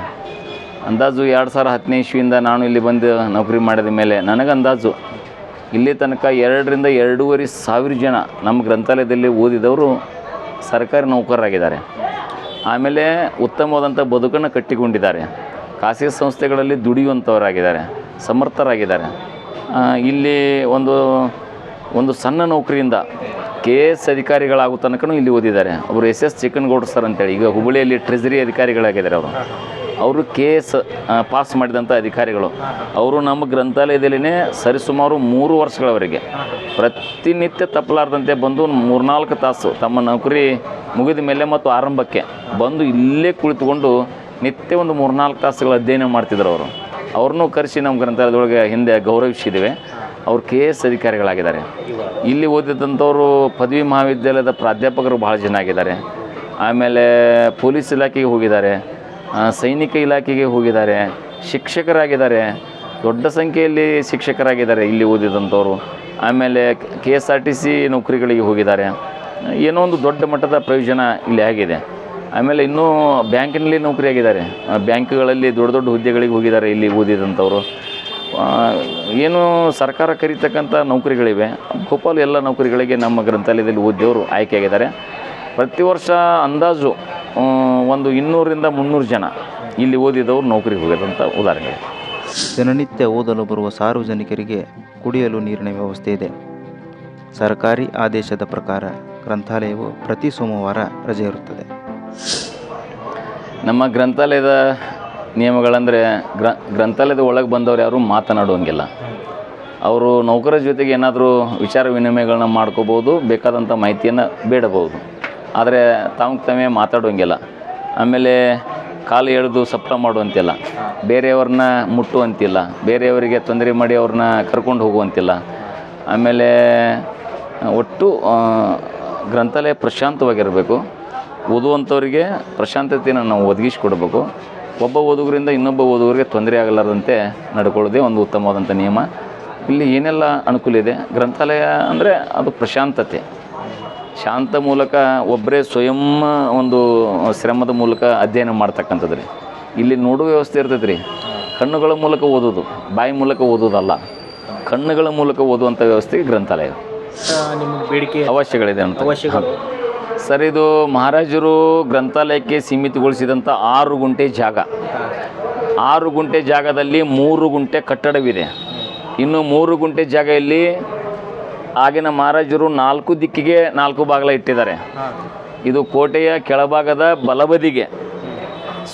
ಅಂದಾಜು 2010ನೇ ಇಸ್ವಿಯಿಂದ ನಾನು ಇಲ್ಲಿ ಬಂದು ನೌಕರಿ ಮಾಡಿದ ಮೇಲೆ ನನಗೆ ಅಂದಾಜು ಇಲ್ಲಿ ತನಕ 2ರಿಂದ 2.5 ಸಾವಿರ ಜನ ನಮ್ಮ ಗ್ರಂಥಾಲಯದಲ್ಲಿ ಓದಿದವರು ಸರ್ಕಾರಿ ನೌಕರರಾಗಿದ್ದಾರೆ. ಆಮೇಲೆ ಉತ್ತಮವಾದಂಥ ಬದುಕನ್ನು ಕಟ್ಟಿಕೊಂಡಿದ್ದಾರೆ. ಖಾಸಗಿ ಸಂಸ್ಥೆಗಳಲ್ಲಿ ದುಡಿಯುವಂಥವರಾಗಿದ್ದಾರೆ, ಸಮರ್ಥರಾಗಿದ್ದಾರೆ. ಇಲ್ಲಿ ಒಂದು ಸಣ್ಣ ನೌಕರಿಯಿಂದ KS ಅಧಿಕಾರಿಗಳಾಗೋ ತನಕನೂ ಇಲ್ಲಿ ಓದಿದ್ದಾರೆ. ಅವರು SS ಚಿಕ್ಕನಗೌಡರು ಸರ್ ಅಂತೇಳಿ ಈಗ ಹುಬ್ಬಳ್ಳಿಯಲ್ಲಿ ಟ್ರೆಜರಿ ಅಧಿಕಾರಿಗಳಾಗಿದ್ದಾರೆ. ಅವರು KS ಪಾಸ್ ಮಾಡಿದಂಥ ಅಧಿಕಾರಿಗಳು. ಅವರು ನಮ್ಮ ಗ್ರಂಥಾಲಯದಲ್ಲಿನೇ ಸರಿಸುಮಾರು 3 ವರ್ಷಗಳವರೆಗೆ ಪ್ರತಿನಿತ್ಯ ತಪ್ಪಲಾರ್ದಂತೆ ಬಂದು 3-4 ತಾಸು ತಮ್ಮ ನೌಕರಿ ಮುಗಿದ ಮೇಲೆ ಮತ್ತು ಆರಂಭಕ್ಕೆ ಬಂದು ಇಲ್ಲೇ ಕುಳಿತುಕೊಂಡು ನಿತ್ಯ ಒಂದು 3-4 ತಾಸುಗಳ ಅಧ್ಯಯನ ಮಾಡ್ತಿದ್ರು. ಅವ್ರನ್ನೂ ಕರೆಸಿ ನಮ್ಮ ಗ್ರಂಥಾಲಯದೊಳಗೆ ಹಿಂದೆ ಗೌರವಿಸಿದ್ದೇವೆ. ಅವರು KS ಅಧಿಕಾರಿಗಳಾಗಿದ್ದಾರೆ. ಇಲ್ಲಿ ಓದಿದಂಥವರು ಪದವಿ ಮಹಾವಿದ್ಯಾಲಯದ ಪ್ರಾಧ್ಯಾಪಕರು ಭಾಳ ಜನ ಆಗಿದ್ದಾರೆ. ಆಮೇಲೆ ಪೊಲೀಸ್ ಇಲಾಖೆಗೆ ಹೋಗಿದ್ದಾರೆ, ಸೈನಿಕ ಇಲಾಖೆಗೆ ಹೋಗಿದ್ದಾರೆ, ಶಿಕ್ಷಕರಾಗಿದ್ದಾರೆ, ದೊಡ್ಡ ಸಂಖ್ಯೆಯಲ್ಲಿ ಶಿಕ್ಷಕರಾಗಿದ್ದಾರೆ ಇಲ್ಲಿ ಓದಿದಂಥವರು. ಆಮೇಲೆ KSRTC ನೌಕರಿಗಳಿಗೆ ಹೋಗಿದ್ದಾರೆ. ಏನೋ ಒಂದು ದೊಡ್ಡ ಮಟ್ಟದ ಪ್ರಯೋಜನ ಇಲ್ಲಿ ಆಗಿದೆ. ಆಮೇಲೆ ಇನ್ನೂ ಬ್ಯಾಂಕಿನಲ್ಲಿ ನೌಕರಿಯಾಗಿದ್ದಾರೆ, ಬ್ಯಾಂಕ್ಗಳಲ್ಲಿ ದೊಡ್ಡ ದೊಡ್ಡ ಹುದ್ದೆಗಳಿಗೆ ಹೋಗಿದ್ದಾರೆ ಇಲ್ಲಿ ಓದಿದಂಥವರು. ಏನು ಸರ್ಕಾರ ಕರೀತಕ್ಕಂಥ ನೌಕರಿಗಳಿವೆ, ಬಹುಪಾಲು ಎಲ್ಲ ನೌಕರಿಗಳಿಗೆ ನಮ್ಮ ಗ್ರಂಥಾಲಯದಲ್ಲಿ ಓದಿದವರು ಆಯ್ಕೆಯಾಗಿದ್ದಾರೆ. ಪ್ರತಿ ವರ್ಷ ಅಂದಾಜು ಒಂದು 200ರಿಂದ 300 ಜನ ಇಲ್ಲಿ ಓದಿದವರು ನೌಕರಿಗೆ ಹೋಗಿದಂಥ ಉದಾಹರಣೆ. ದಿನನಿತ್ಯ ಓದಲು ಬರುವ ಸಾರ್ವಜನಿಕರಿಗೆ ಕುಡಿಯಲು ನೀರಿನ ವ್ಯವಸ್ಥೆ ಇದೆ. ಸರ್ಕಾರಿ ಆದೇಶದ ಪ್ರಕಾರ ಗ್ರಂಥಾಲಯವು ಪ್ರತಿ ಸೋಮವಾರ ರಜೆ ಇರುತ್ತದೆ. ನಮ್ಮ ಗ್ರಂಥಾಲಯದ ನಿಯಮಗಳಂದರೆ ಗ್ರಂಥಾಲಯದ ಒಳಗೆ ಬಂದವರು ಯಾರೂ ಮಾತನಾಡುವಂಗಿಲ್ಲ. ಅವರು ನೌಕರರ ಜೊತೆಗೆ ಏನಾದರೂ ವಿಚಾರ ವಿನಿಮಯಗಳನ್ನ ಮಾಡ್ಕೋಬೋದು, ಬೇಕಾದಂಥ ಮಾಹಿತಿಯನ್ನು ಬೇಡಬಹುದು, ಆದರೆ ತಾವೇ ಮಾತಾಡುವಂಗಿಲ್ಲ. ಆಮೇಲೆ ಕಾಲು ಎಳೆದು ಸಪ್ಲ ಮಾಡುವಂತಿಲ್ಲ, ಬೇರೆಯವ್ರನ್ನ ಮುಟ್ಟುವಂತಿಲ್ಲ, ಬೇರೆಯವರಿಗೆ ತೊಂದರೆ ಮಾಡಿ ಅವ್ರನ್ನ ಕರ್ಕೊಂಡು ಹೋಗುವಂತಿಲ್ಲ. ಆಮೇಲೆ ಒಟ್ಟು ಗ್ರಂಥಾಲಯ ಪ್ರಶಾಂತವಾಗಿರಬೇಕು. ಓದುವಂಥವರಿಗೆ ಪ್ರಶಾಂತತೆಯನ್ನು ನಾವು ಒದಗಿಸಿಕೊಡ್ಬೇಕು. ಒಬ್ಬ ಓದುಗರಿಂದ ಇನ್ನೊಬ್ಬ ಓದುಗರಿಗೆ ತೊಂದರೆ ಆಗಲಾರದಂತೆ ನಡ್ಕೊಳ್ಳೋದೇ ಒಂದು ಉತ್ತಮವಾದಂಥ ನಿಯಮ. ಇಲ್ಲಿ ಏನೆಲ್ಲ ಅನುಕೂಲ ಇದೆ, ಗ್ರಂಥಾಲಯ ಅಂದರೆ ಅದು ಪ್ರಶಾಂತತೆ, ಶಾಂತ ಮೂಲಕ ಒಬ್ಬರೇ ಸ್ವಯಂ ಒಂದು ಶ್ರಮದ ಮೂಲಕ ಅಧ್ಯಯನ ಮಾಡ್ತಕ್ಕಂಥದ್ದು ರೀ. ಇಲ್ಲಿ ನೋಡುವ ವ್ಯವಸ್ಥೆ ಇರ್ತೈತೆ ರೀ. ಕಣ್ಣುಗಳ ಮೂಲಕ ಓದೋದು, ಬಾಯಿ ಮೂಲಕ ಓದೋದಲ್ಲ, ಕಣ್ಣುಗಳ ಮೂಲಕ ಓದುವಂಥ ವ್ಯವಸ್ಥೆಗೆ ಗ್ರಂಥಾಲಯ ನಿಮಗೆ ಬೇಡಿಕೆ ಅವಶ್ಯಗಳಿದೆ ಅಂತ. ಸರ್, ಇದು ಮಹಾರಾಜರು ಗ್ರಂಥಾಲಯಕ್ಕೆ ಸೀಮಿತಗೊಳಿಸಿದಂಥ 6 ಗುಂಟೆ ಜಾಗ. 6 ಗುಂಟೆ ಜಾಗದಲ್ಲಿ 3 ಗುಂಟೆ ಕಟ್ಟಡವಿದೆ. ಇನ್ನು 3 ಗುಂಟೆ ಜಾಗೆಯಲ್ಲಿ ಆಗಿನ ಮಹಾರಾಜರು 4 ದಿಕ್ಕಿಗೆ 4 ಬಾಗಿಲ ಇಟ್ಟಿದ್ದಾರೆ. ಇದು ಕೋಟೆಯ ಕೆಳಭಾಗದ ಬಲಬದಿಗೆ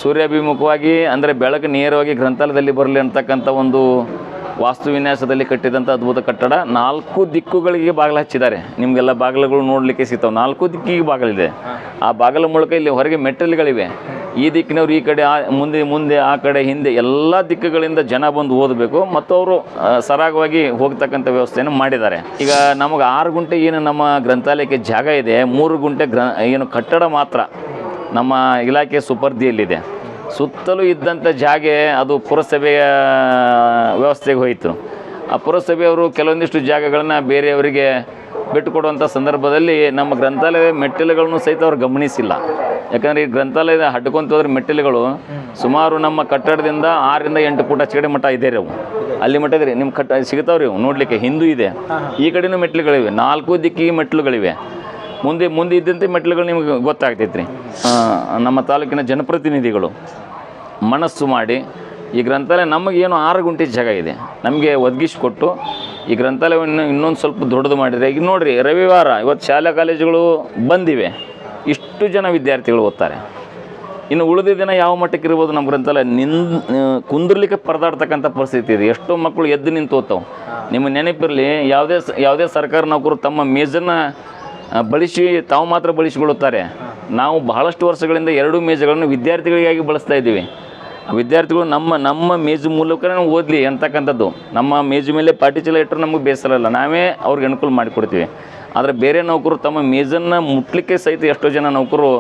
ಸೂರ್ಯಾಭಿಮುಖವಾಗಿ, ಅಂದರೆ ಬೆಳಕು ನೇರವಾಗಿ ಗ್ರಂಥಾಲಯದಲ್ಲಿ ಬರಲಿ ಅಂತಕ್ಕಂಥ ಒಂದು ವಾಸ್ತು ವಿನ್ಯಾಸದಲ್ಲಿ ಕಟ್ಟಿದಂಥ ಅದ್ಭುತ ಕಟ್ಟಡ. 4 ದಿಕ್ಕುಗಳಿಗೆ ಬಾಗಿಲು ಹಚ್ಚಿದ್ದಾರೆ. ನಿಮಗೆಲ್ಲ ಬಾಗಿಲುಗಳು ನೋಡಲಿಕ್ಕೆ ಸಿಗ್ತಾವೆ. 4 ದಿಕ್ಕಿಗೆ ಬಾಗಿಲಿದೆ. ಆ ಬಾಗಿಲ ಮೂಲಕ ಇಲ್ಲಿ ಹೊರಗೆ ಮೆಟ್ಟಲುಗಳಿವೆ. ಈ ದಿಕ್ಕಿನವ್ರು ಈ ಕಡೆ, ಮುಂದೆ ಆ ಕಡೆ, ಹಿಂದೆ ಎಲ್ಲ ದಿಕ್ಕುಗಳಿಂದ ಜನ ಬಂದು ಓದಬೇಕು ಮತ್ತು ಅವರು ಸರಾಗವಾಗಿ ಹೋಗ್ತಕ್ಕಂಥ ವ್ಯವಸ್ಥೆಯನ್ನು ಮಾಡಿದ್ದಾರೆ. ಈಗ ನಮಗೆ 6 ಗುಂಟೆ ಏನು ನಮ್ಮ ಗ್ರಂಥಾಲಯಕ್ಕೆ ಜಾಗ ಇದೆ, 3 ಗುಂಟೆ ಏನು ಕಟ್ಟಡ ಮಾತ್ರ ನಮ್ಮ ಇಲಾಖೆ ಸುಪರ್ದಿಯಲ್ಲಿದೆ. ಸುತ್ತಲೂ ಇದ್ದಂಥ ಜಾಗೆ ಅದು ಪುರಸಭೆಯ ವ್ಯವಸ್ಥೆಗೆ ಹೋಯಿತು. ಆ ಪುರಸಭೆಯವರು ಕೆಲವೊಂದಿಷ್ಟು ಜಾಗಗಳನ್ನು ಬೇರೆಯವರಿಗೆ ಬಿಟ್ಟುಕೊಡುವಂಥ ಸಂದರ್ಭದಲ್ಲಿ ನಮ್ಮ ಗ್ರಂಥಾಲಯದ ಮೆಟ್ಟಿಲುಗಳನ್ನು ಸಹಿತ ಅವ್ರು ಗಮನಿಸಿಲ್ಲ. ಯಾಕಂದರೆ ಈ ಗ್ರಂಥಾಲಯದ ಹಡ್ಕೊಂತ ಹೋದ್ರೆ ಮೆಟ್ಟಿಲುಗಳು ಸುಮಾರು ನಮ್ಮ ಕಟ್ಟಡದಿಂದ 6 ರಿಂದ 8 ಫುಟ್ ಅಚ್ಚಗಡೆ ಮಟ್ಟ ಇದೆ ರೀ. ಅವು ಅಲ್ಲಿ ಮಟ್ಟ ಇದೆ ರೀ. ನಿಮ್ಮ ಸಿಗ್ತಾವ್ರಿ ಅವು ನೋಡಲಿಕ್ಕೆ. ಹಿಂದೂ ಇದೆ, ಈ ಕಡೆನೂ ಮೆಟ್ಟಿಲುಗಳಿವೆ, 4 ದಿಕ್ಕಿಗೆ ಮೆಟ್ಟಿಲುಗಳಿವೆ. ಮುಂದೆ ಇದ್ದಂತೆ ಮೆಟ್ಟಿಲುಗಳು ನಿಮಗೆ ಗೊತ್ತಾಗ್ತೈತೆ ರೀ. ನಮ್ಮ ತಾಲೂಕಿನ ಜನಪ್ರತಿನಿಧಿಗಳು ಮನಸ್ಸು ಮಾಡಿ ಈ ಗ್ರಂಥಾಲಯ ನಮಗೇನು 6 ಗುಂಟೆ ಜಾಗ ಇದೆ ನಮಗೆ ಒದಗಿಸಿಕೊಟ್ಟು ಈ ಗ್ರಂಥಾಲಯವನ್ನು ಇನ್ನೊಂದು ಸ್ವಲ್ಪ ದೊಡ್ಡದು ಮಾಡಿದರೆ, ಈಗ ನೋಡಿರಿ, ರವಿವಾರ ಇವತ್ತು ಶಾಲಾ ಕಾಲೇಜುಗಳು ಬಂದಿವೆ, ಇಷ್ಟು ಜನ ವಿದ್ಯಾರ್ಥಿಗಳು ಓದ್ತಾರೆ. ಇನ್ನು ಉಳಿದ ದಿನ ಯಾವ ಮಟ್ಟಕ್ಕೆ ಇರ್ಬೋದು ನಮ್ಮ ಗ್ರಂಥಾಲಯ ಕುಂದ್ರಲಿಕ್ಕೆ ಪರದಾಡ್ತಕ್ಕಂಥ ಪರಿಸ್ಥಿತಿ ಇದೆ. ಎಷ್ಟೋ ಮಕ್ಕಳು ಎದ್ದು ನಿಂತು ಓದ್ತಾವೆ. ನಿಮ್ಮ ನೆನಪಿರಲಿ, ಯಾವುದೇ ಸರ್ಕಾರ ನೌಕರು ತಮ್ಮ ಮೇಜನ್ನು ಬಳಸಿ ತಾವು ಮಾತ್ರ ಬಳಸಿಕೊಳ್ಳುತ್ತಾರೆ. ನಾವು ಬಹಳಷ್ಟು ವರ್ಷಗಳಿಂದ 2 ಮೇಜುಗಳನ್ನು ವಿದ್ಯಾರ್ಥಿಗಳಿಗಾಗಿ ಬಳಸ್ತಾ ಇದ್ದೀವಿ. ವಿದ್ಯಾರ್ಥಿಗಳು ನಮ್ಮ ಮೇಜು ಮೂಲಕ ಓದಲಿ ಅಂತಕ್ಕಂಥದ್ದು. ನಮ್ಮ ಮೇಜು ಮೇಲೆ ಪಾಟಿ ಚೀಲ ಇಟ್ಟರೆ ನಮಗೆ ಬೇಸರ ಇಲ್ಲ, ನಾವೇ ಅವ್ರಿಗೆ ಅನುಕೂಲ ಮಾಡಿಕೊಡ್ತೀವಿ. ಆದರೆ ಬೇರೆ ನೌಕರು ತಮ್ಮ ಮೇಜನ್ನು ಮುಟ್ಲಿಕ್ಕೆ ಸಹಿತ ಎಷ್ಟೋ ಜನ ನೌಕರು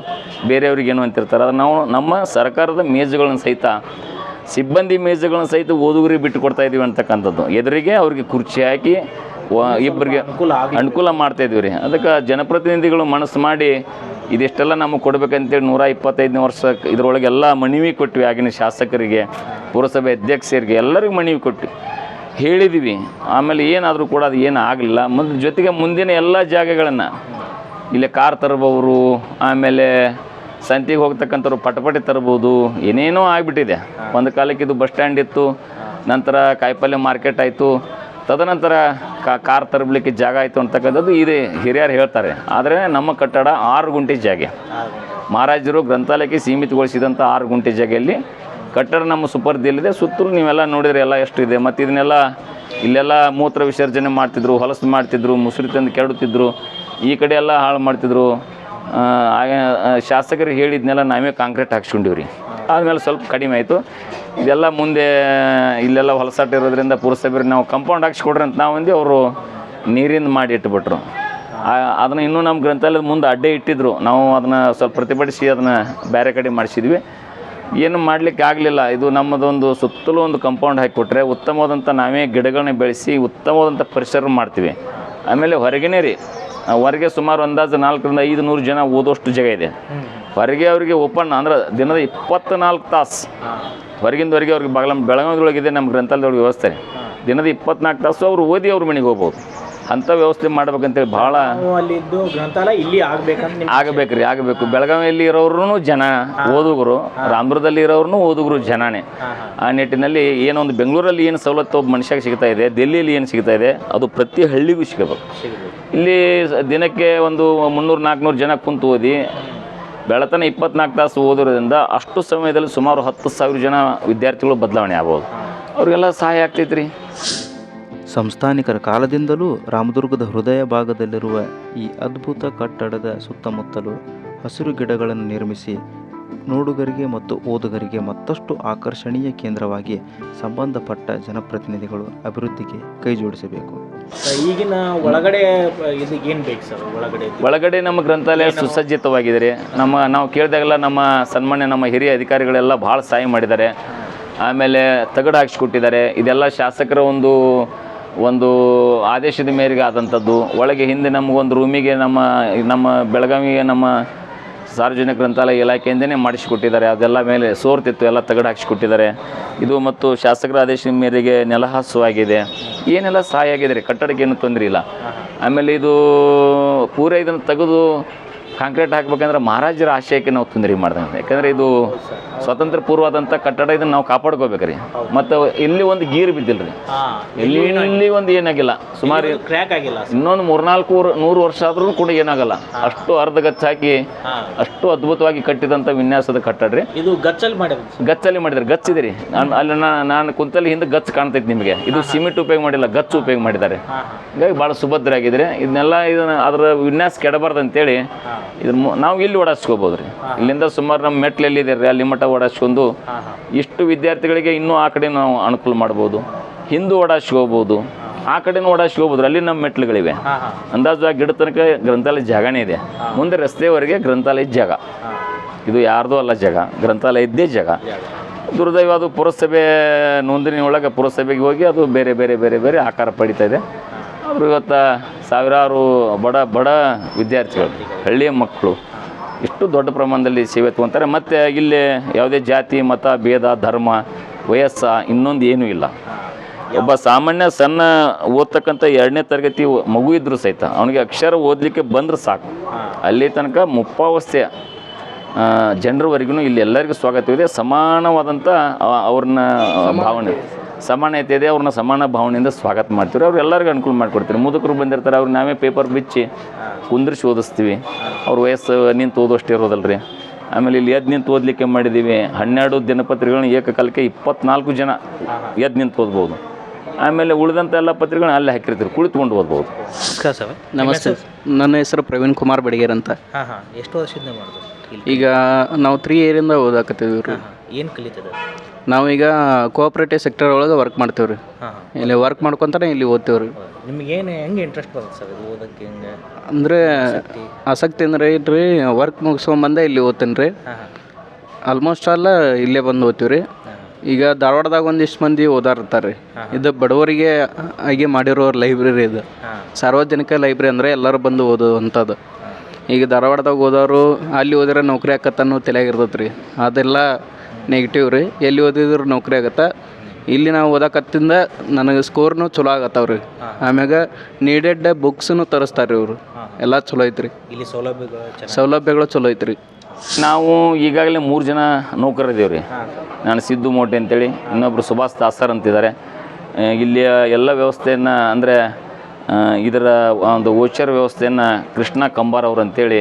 ಬೇರೆಯವ್ರಿಗೆ ಏನು ಅಂತಿರ್ತಾರೆ. ಅದು ನಾವು ನಮ್ಮ ಸರ್ಕಾರದ ಮೇಜುಗಳನ್ನು ಸಹಿತ, ಸಿಬ್ಬಂದಿ ಮೇಜುಗಳನ್ನು ಸಹಿತ ಓದುಗರಿಗೆ ಬಿಟ್ಟು ಕೊಡ್ತಾ ಇದ್ದೀವಿ ಅಂತಕ್ಕಂಥದ್ದು. ಎದುರಿಗೆ ಅವ್ರಿಗೆ ಕುರ್ಚಿ ಹಾಕಿ ಇಬ್ಬರಿಗೆ ಅನುಕೂಲ ಮಾಡ್ತಾಯಿದ್ವಿ ರೀ. ಅದಕ್ಕೆ ಜನಪ್ರತಿನಿಧಿಗಳು ಮನಸ್ಸು ಮಾಡಿ ಇದಿಷ್ಟೆಲ್ಲ ನಮಗೆ ಕೊಡಬೇಕಂತೇಳಿ 125ನೇ ವರ್ಷ ಇದರೊಳಗೆಲ್ಲ ಮನವಿ ಕೊಟ್ವಿ. ಆಗಿನ ಶಾಸಕರಿಗೆ, ಪುರಸಭೆ ಅಧ್ಯಕ್ಷರಿಗೆ ಎಲ್ಲರಿಗೂ ಮನವಿ ಕೊಟ್ಟು ಹೇಳಿದ್ವಿ. ಆಮೇಲೆ ಏನಾದರೂ ಕೂಡ ಅದು ಏನು ಆಗಲಿಲ್ಲ. ಜೊತೆಗೆ ಮುಂದಿನ ಎಲ್ಲ ಜಾಗಗಳನ್ನು ಇಲ್ಲೇ ಕಾರ್ ತರಬಹುದು, ಆಮೇಲೆ ಸಂತಿಗೆ ಹೋಗ್ತಕ್ಕಂಥವ್ರು ಪಟಪಟಿ ತರ್ಬೋದು, ಏನೇನೋ ಆಗಿಬಿಟ್ಟಿದೆ. ಒಂದು ಕಾಲಕ್ಕೆ ಇದು ಬಸ್ ಸ್ಟ್ಯಾಂಡ್ ಇತ್ತು, ನಂತರ ಕಾಯಿಪಲ್ಯ ಮಾರ್ಕೆಟ್ ಆಯಿತು, ತದನಂತರ ಕಾರ್ ತರಲಿಕ್ಕೆ ಜಾಗ ಆಯಿತು ಅಂತಕ್ಕಂಥದ್ದು ಇದೆ ಹಿರಿಯರು ಹೇಳ್ತಾರೆ. ಆದರೆ ನಮ್ಮ ಕಟ್ಟಡ 6 ಗುಂಟೆ ಜಾಗೆ, ಮಹಾರಾಜರು ಗ್ರಂಥಾಲಯಕ್ಕೆ ಸೀಮಿತಗೊಳಿಸಿದಂಥ 6 ಗುಂಟೆ ಜಾಗೆಯಲ್ಲಿ ಕಟ್ಟಡ ನಮ್ಮ ಸುಪರ್ದಿಯಲ್ಲಿದೆ. ಸುತ್ತಲೂ ನೀವೆಲ್ಲ ನೋಡಿದರೆ ಎಲ್ಲ ಎಷ್ಟು ಇದೆ. ಮತ್ತು ಇಲ್ಲೆಲ್ಲ ಮೂತ್ರ ವಿಸರ್ಜನೆ ಮಾಡ್ತಿದ್ರು, ಹೊಲಸು ಮಾಡ್ತಿದ್ರು, ಮುಸುರಿ ತಂದು ಕೆಡುತ್ತಿದ್ರು, ಈ ಕಡೆ ಎಲ್ಲ ಹಾಳು ಮಾಡ್ತಿದ್ರು. ಶಾಸಕರಿಗೆ ಹೇಳಿದ್ನೆಲ್ಲ ನಾವೇ ಕಾಂಕ್ರೀಟ್ ಹಾಕ್ಸ್ಕೊಂಡಿವ್ರಿ. ಆದಮೇಲೆ ಸ್ವಲ್ಪ ಕಡಿಮೆ ಆಯಿತು. ಇದೆಲ್ಲ ಮುಂದೆ ಇಲ್ಲೆಲ್ಲ ಹೊಲಸಾಟ ಇರೋದ್ರಿಂದ ಪುರಸಭೆಗೆ ನಾವು ಕಂಪೌಂಡ್ ಹಾಕ್ಸ್ಕೊಡ್ರಿ ಅಂತ ನಾವು ಅಂದು ಅವರು ನೀರಿಂದ ಮಾಡಿ ಇಟ್ಬಿಟ್ರು. ಅದನ್ನು ಇನ್ನೂ ನಮ್ಮ ಗ್ರಂಥಾಲಯದ ಮುಂದೆ ಅಡ್ಡೆ ಇಟ್ಟಿದ್ರು. ನಾವು ಅದನ್ನು ಸ್ವಲ್ಪ ಪ್ರತಿಭಟಿಸಿ ಅದನ್ನು ಬೇರೆ ಕಡೆ ಮಾಡಿಸಿದ್ವಿ. ಏನು ಮಾಡಲಿಕ್ಕೆ ಆಗಲಿಲ್ಲ. ಇದು ನಮ್ಮದೊಂದು ಸುತ್ತಲೂ ಒಂದು ಕಂಪೌಂಡ್ ಹಾಕಿಕೊಟ್ರೆ ಉತ್ತಮವಾದಂಥ ನಾವೇ ಗಿಡಗಳನ್ನ ಬೆಳೆಸಿ ಉತ್ತಮವಾದಂಥ ಪರಿಸರ ಮಾಡ್ತೀವಿ. ಆಮೇಲೆ ಹೊರಗೇ ರೀ, ಹೊರಗೆ ಸುಮಾರು ಅಂದಾಜು 400 ರಿಂದ 500 ಜನ ಓದೋಷ್ಟು ಜಾಗ ಇದೆ. ಹೊರಗೆ ಅವರಿಗೆ ಓಪನ್ ಅಂದ್ರೆ ದಿನದ 24 ತಾಸು ಹೊರಗಿಂದವರೆಗೆ ಅವ್ರಿಗೆ ಬೆಳಗಾವಿದೊಳಗಿದೆ ನಮ್ಮ ಗ್ರಂಥಾಲಯದೊಳಗೆ ವ್ಯವಸ್ಥೆ. ದಿನದ 24 ತಾಸು ಅವರು ಓದಿ ಅವ್ರ ಮನೆಗೆ ಹೋಗ್ಬೋದು. ಅಂಥ ವ್ಯವಸ್ಥೆ ಮಾಡ್ಬೇಕಂತೇಳಿ ಭಾಳ ಅಲ್ಲಿದ್ದು ಗ್ರಂಥಾಲಯ ಇಲ್ಲಿ ಆಗಬೇಕು. ಬೆಳಗಾವಿಯಲ್ಲಿ ಇರೋರು ಜನ ಓದುಗರು, ರಾಮದುರ್ಗದಲ್ಲಿ ಇರೋರು ಓದುಗರು ಜನನೇ. ಆ ನಿಟ್ಟಿನಲ್ಲಿ ಏನೊಂದು ಬೆಂಗಳೂರಲ್ಲಿ ಏನು ಸವಲತ್ತು ಒಬ್ಬ ಮನುಷ್ಯಗೆ ಸಿಗ್ತಾ ಇದೆ, ದಿಲ್ಲಿಯಲ್ಲಿ ಏನು ಸಿಗ್ತಾ ಇದೆ, ಅದು ಪ್ರತಿ ಹಳ್ಳಿಗೂ ಸಿಗಬೇಕು. ಇಲ್ಲಿ ದಿನಕ್ಕೆ ಒಂದು 300-400 ಜನ ಕುಂತು ಓದಿ ಬೆಳತನ 24 ತಾಸು ಓದೋದ್ರಿಂದ ಅಷ್ಟು ಸಮಯದಲ್ಲಿ ಸುಮಾರು 10,000 ಜನ ವಿದ್ಯಾರ್ಥಿಗಳು ಬದಲಾವಣೆ ಆಗ್ಬೋದು. ಅವ್ರಿಗೆಲ್ಲ ಸಹಾಯ ಆಗ್ತೈತ್ರಿ. ಸಂಸ್ಥಾನಿಕರ ಕಾಲದಿಂದಲೂ ರಾಮದುರ್ಗದ ಹೃದಯ ಭಾಗದಲ್ಲಿರುವ ಈ ಅದ್ಭುತ ಕಟ್ಟಡದ ಸುತ್ತಮುತ್ತಲು ಹಸಿರು ಗಿಡಗಳನ್ನು ನಿರ್ಮಿಸಿ ನೋಡುಗರಿಗೆ ಮತ್ತು ಓದುಗರಿಗೆ ಮತ್ತಷ್ಟು ಆಕರ್ಷಣೀಯ ಕೇಂದ್ರವಾಗಿ ಸಂಬಂಧಪಟ್ಟ ಜನಪ್ರತಿನಿಧಿಗಳು ಅಭಿವೃದ್ಧಿಗೆ ಕೈಜೋಡಿಸಬೇಕು. ಈಗಿನ ಒಳಗಡೆ ಇದು ಏನು ಬೇಕು ಸರ್? ಒಳಗಡೆ ನಮ್ಮ ಗ್ರಂಥಾಲಯ ಸುಸಜ್ಜಿತವಾಗಿದೆ. ನಾವು ಕೇಳಿದಾಗೆಲ್ಲ ನಮ್ಮ ಹಿರಿಯ ಅಧಿಕಾರಿಗಳೆಲ್ಲ ಭಾಳ ಸಹಾಯ ಮಾಡಿದ್ದಾರೆ. ಆಮೇಲೆ ತಗಡು ಹಾಕಿಸ್ಕೊಟ್ಟಿದ್ದಾರೆ. ಇದೆಲ್ಲ ಶಾಸಕರ ಒಂದು ಆದೇಶದ ಮೇರೆಗೆ ಆದಂಥದ್ದು. ಒಳಗೆ ಹಿಂದೆ ನಮಗೊಂದು ರೂಮಿಗೆ ನಮ್ಮ ಬೆಳಗಾವಿಗೆ ನಮ್ಮ ಸಾರ್ವಜನಿಕ ಗ್ರಂಥಾಲಯ ಇಲಾಖೆಯಿಂದನೇ ಮಾಡಿಸಿಕೊಟ್ಟಿದ್ದಾರೆ. ಅದೆಲ್ಲ ಮೇಲೆ ಸೋರ್ತಿತ್ತು, ಎಲ್ಲ ತಗಡು ಹಾಕಿಸ್ಕೊಟ್ಟಿದ್ದಾರೆ. ಇದು ಮತ್ತು ಶಾಸಕರ ಆದೇಶದ ಮೇರೆಗೆ ನೆಲಹಾಸುವಾಗಿದೆ. ಏನೆಲ್ಲ ಸಹಾಯ ಆಗಿದೆ, ಕಟ್ಟಡಕ್ಕೆ ಏನು ತೊಂದರೆ ಇಲ್ಲ. ಆಮೇಲೆ ಇದು ಪೂರ ಇದನ್ನು ತೆಗೆದು ಕಾಂಕ್ರೀಟ್ ಹಾಕ್ಬೇಕಂದ್ರೆ ಮಹಾರಾಜರ ಆಶಯಕ್ಕೆ ನಾವು ತೊಂದರೆ ಮಾಡ್ದಂಗೆ. ಯಾಕಂದರೆ ಇದು ಸ್ವಾತಂತ್ರ್ಯ ಪೂರ್ವದಂಥ ಕಟ್ಟಡ, ಇದನ್ನು ನಾವು ಕಾಪಾಡ್ಕೋಬೇಕ್ರಿ. ಮತ್ತು ಇಲ್ಲಿ ಒಂದು ಗೀರು ಬಿದ್ದಿಲ್ಲ ರೀ, ಇಲ್ಲಿ ಒಂದು ಏನಾಗಿಲ್ಲ. ಸುಮಾರು ಕ್ರ್ಯಾಕ್ ಆಗಿಲ್ಲ. ಇನ್ನೊಂದು 300-400 ವರ್ಷ ಆದ್ರೂ ಕೂಡ ಏನಾಗಲ್ಲ. ಅಷ್ಟು ಅರ್ಧಗಚ್ಚ ಹಾಕಿ ಅಷ್ಟು ಅದ್ಭುತವಾಗಿ ಕಟ್ಟಿದಂಥ ವಿನ್ಯಾಸದ ಕಟ್ಟಡ ರೀ. ಇದು ಗಚ್ಚಲ್ಲಿ ಮಾಡಿದ್ದಾರೆ. ಗಚ್ಚಿದೆ ರೀ. ಅಲ್ಲಿ ನಾನು ಕುಂತಲ್ಲಿ ಹಿಂದೆ ಗಚ್ಚು ಕಾಣ್ತೈತಿ ನಿಮಗೆ. ಇದು ಸಿಮೆಂಟ್ ಉಪಯೋಗ ಮಾಡಿಲ್ಲ, ಗಚ್ಚು ಉಪಯೋಗ ಮಾಡಿದ್ದಾರೆ. ಹೀಗಾಗಿ ಭಾಳ ಸುಭದ್ರ ಆಗಿದೆ. ಇದನ್ನ ಅದರ ವಿನ್ಯಾಸ ಕೆಡಬಾರ್ದು ಅಂತೇಳಿ ನಾವು ಇಲ್ಲಿ ಓಡಾಡ್ಸ್ಕೋಬೋದು ರೀ. ಇಲ್ಲಿಂದ ಸುಮಾರು ನಮ್ಮ ಮೆಟ್ಲೆಲ್ಲಿದೆ ರೀ, ಅಲ್ಲಿ ಮಟ್ಟ ಓಡಾಡ್ಸ್ಕೊಂಡು ಇಷ್ಟು ವಿದ್ಯಾರ್ಥಿಗಳಿಗೆ ಇನ್ನೂ ಆ ಕಡೆ ನಾವು ಅನುಕೂಲ ಮಾಡ್ಬೋದು. ಹಿಂದೂ ಓಡಾಡ್ಸ್ಕೋಬೋದು, ಆ ಕಡೆನೂ ಓಡಾಡ್ಸ್ಕೋಬೋದು. ಅಲ್ಲಿ ನಮ್ಮ ಮೆಟ್ಲುಗಳಿವೆ. ಅಂದಾಜು ಆ ಗಿಡ ತನಕ ಗ್ರಂಥಾಲಯ ಜಾಗನೇ ಇದೆ. ಮುಂದೆ ರಸ್ತೆವರೆಗೆ ಗ್ರಂಥಾಲಯದ ಜಾಗ. ಇದು ಯಾರ್ದೂ ಅಲ್ಲ ಜಾಗ, ಗ್ರಂಥಾಲಯದ್ದೇ ಜಾಗ. ದುರ್ದೈವ ಅದು ಪುರಸಭೆ ನೋಂದಣಿ ಒಳಗೆ ಪುರಸಭೆಗೆ ಹೋಗಿ ಅದು ಬೇರೆ ಬೇರೆ ಬೇರೆ ಬೇರೆ ಆಕಾರ ಪಡಿತಾ ಇದೆ. ಅವರು ಇವತ್ತು ಸಾವಿರಾರು ಬಡ ವಿದ್ಯಾರ್ಥಿಗಳು, ಹಳ್ಳಿಯ ಮಕ್ಕಳು ಇಷ್ಟು ದೊಡ್ಡ ಪ್ರಮಾಣದಲ್ಲಿ ಸೇವೆ ತೊಗೊತಾರೆ. ಮತ್ತು ಇಲ್ಲಿ ಯಾವುದೇ ಜಾತಿ, ಮತ, ಭೇದ, ಧರ್ಮ, ವಯಸ್ಸ ಇನ್ನೊಂದು ಏನೂ ಇಲ್ಲ. ಒಬ್ಬ ಸಾಮಾನ್ಯ ಸಣ್ಣ ಓದ್ತಕ್ಕಂಥ 2ನೇ ತರಗತಿ ಮಗು ಇದ್ದರೂ ಸಹಿತ ಅವನಿಗೆ ಅಕ್ಷರ ಓದಲಿಕ್ಕೆ ಬಂದ್ರೆ ಸಾಕು. ಅಲ್ಲಿ ತನಕ ಮುಪ್ಪಾವಸ್ಥೆಯ ಜನರವರೆಗೂ ಇಲ್ಲಿ ಎಲ್ಲರಿಗೂ ಸ್ವಾಗತವಿದೆ. ಸಮಾನವಾದಂಥ ಅವ್ರನ್ನ ಭಾವನೆ, ಸಮಾನತೆ ಇದೆ. ಅವ್ರನ್ನ ಸಮಾನ ಭಾವನೆಯಿಂದ ಸ್ವಾಗತ ಮಾಡ್ತೀವಿ. ಅವ್ರು ಎಲ್ಲರಿಗೂ ಅನುಕೂಲ ಮಾಡಿಕೊಡ್ತೀವಿ. ಮುದುಕರು ಬಂದಿರ್ತಾರೆ, ಅವ್ರಿಗೆ ನಾವೇ ಪೇಪರ್ ಬಿಚ್ಚಿ ಕುಂದ್ರಿಸಿ ಓದಿಸ್ತೀವಿ. ಅವ್ರ ವಯಸ್ಸು ನಿಂತು ಓದೋಷ್ಟು ಇರೋದಲ್ಲ ರೀ. ಆಮೇಲೆ ಇಲ್ಲಿ ಎದ್ದು ನಿಂತು ಓದಲಿಕ್ಕೆ ಮಾಡಿದ್ದೀವಿ. 12 ದಿನಪತ್ರಿಕೆಗಳನ್ನ ಏಕಕಾಲಕ್ಕೆ 24 ಜನ ಎದ್ದು ನಿಂತು ಓದ್ಬೋದು. ಆಮೇಲೆ ಉಳಿದಂಥ ಎಲ್ಲ ಪತ್ರಿಕೆಗಳನ್ನ ಅಲ್ಲೇ ಹಾಕಿರ್ತೀವಿ, ಕುಳಿತುಕೊಂಡು ಓದ್ಬೋದು. ನಮಸ್ತೆ, ನನ್ನ ಹೆಸರು ಪ್ರವೀಣ್ ಕುಮಾರ್ ಬಡಿಗೇರ್ ಅಂತ. ಎಷ್ಟು ವರ್ಷದಿಂದ ಮಾಡೋದು? ಈಗ ನಾವು 3 ಇಯರಿಂದ ಓದಾಕತ್ತೀವಿ ರೀ. ಏನು ಕಲಿತದೆ? ನಾವೀಗ ಕೋಆಪ್ರೇಟಿವ್ ಸೆಕ್ಟರ್ ಒಳಗೆ ವರ್ಕ್ ಮಾಡ್ತೀವಿ ರೀ. ಇಲ್ಲಿ ವರ್ಕ್ ಮಾಡ್ಕೊತಾನೆ ಇಲ್ಲಿ ಓದ್ತೀವಿ ರೀ. ನಿಮಗೇನು ಹೆಂಗೆ ಇಂಟ್ರೆಸ್ಟ್ ಬರುತ್ತೆ ಸರ್ ಇದು ಓದೋಕ್ಕೆ? ಹೆಂಗೆ ಅಂದರೆ ಆಸಕ್ತಿ ಅಂದ್ರೆ ರೀ, ವರ್ಕ್ ಮುಗಿಸ್ಕೊಂಬಂದೆ ಇಲ್ಲಿ ಓದ್ತೀನಿ ರೀ. ಆಲ್ಮೋಸ್ಟ್ ಎಲ್ಲ ಇಲ್ಲೇ ಬಂದು ಓದ್ತೀವಿ ರೀ. ಈಗ ಧಾರವಾಡದಾಗ ಒಂದಿಷ್ಟು ಮಂದಿ ಓದಾರ್ತಾರೆ ರೀ. ಇದು ಬಡವರಿಗೆ ಆಗಿ ಮಾಡಿರೋ ಲೈಬ್ರರಿ. ಇದು ಸಾರ್ವಜನಿಕ ಲೈಬ್ರರಿ ಅಂದರೆ ಎಲ್ಲರೂ ಬಂದು ಓದುವಂಥದ್ದು. ಈಗ ಧಾರವಾಡದಾಗ ಓದೋರು ಅಲ್ಲಿ ಓದಿದ್ರೆ ನೌಕರಿ ಆಕತ್ತನ್ನೋ ತಲೆಯಾಗಿರ್ತೈತೆ ರೀ. ಅದೆಲ್ಲ ನೆಗೆಟಿವ್ ರೀ. ಎಲ್ಲಿ ಓದಿದ್ರು ನೌಕರಿ ಆಗತ್ತೆ. ಇಲ್ಲಿ ನಾವು ಓದಕತ್ತಿಂದ ನನಗೆ ಸ್ಕೋರ್ನು ಚಲೋ ಆಗತ್ತವ್ರಿ. ಆಮ್ಯಾಗ ನೀಡೆಡ್ ಬುಕ್ಸ್ನು ತರಿಸ್ತಾರೆ ರೀ ಇವರು. ಎಲ್ಲ ಚಲೋ ಐತ್ರಿ. ಇಲ್ಲಿ ಸೌಲಭ್ಯಗಳು ಚಲೋ ಐತ್ರಿ. ನಾವು ಈಗಾಗಲೇ 3 ಜನ ನೌಕರರಿದ್ದೀವಿ ರೀ. ನಾನು ಸಿದ್ದು ಮೋಟೆ ಅಂತೇಳಿ, ಇನ್ನೊಬ್ಬರು ಸುಭಾಷ್ ದಾಸರ್ ಅಂತಿದ್ದಾರೆ. ಇಲ್ಲಿಯ ಎಲ್ಲ ವ್ಯವಸ್ಥೆಯನ್ನು ಅಂದರೆ ಇದರ ಒಂದು ವೋಚರ್ ವ್ಯವಸ್ಥೆಯನ್ನು ಕೃಷ್ಣ ಕಂಬಾರ್ ಅವರು ಅಂತೇಳಿ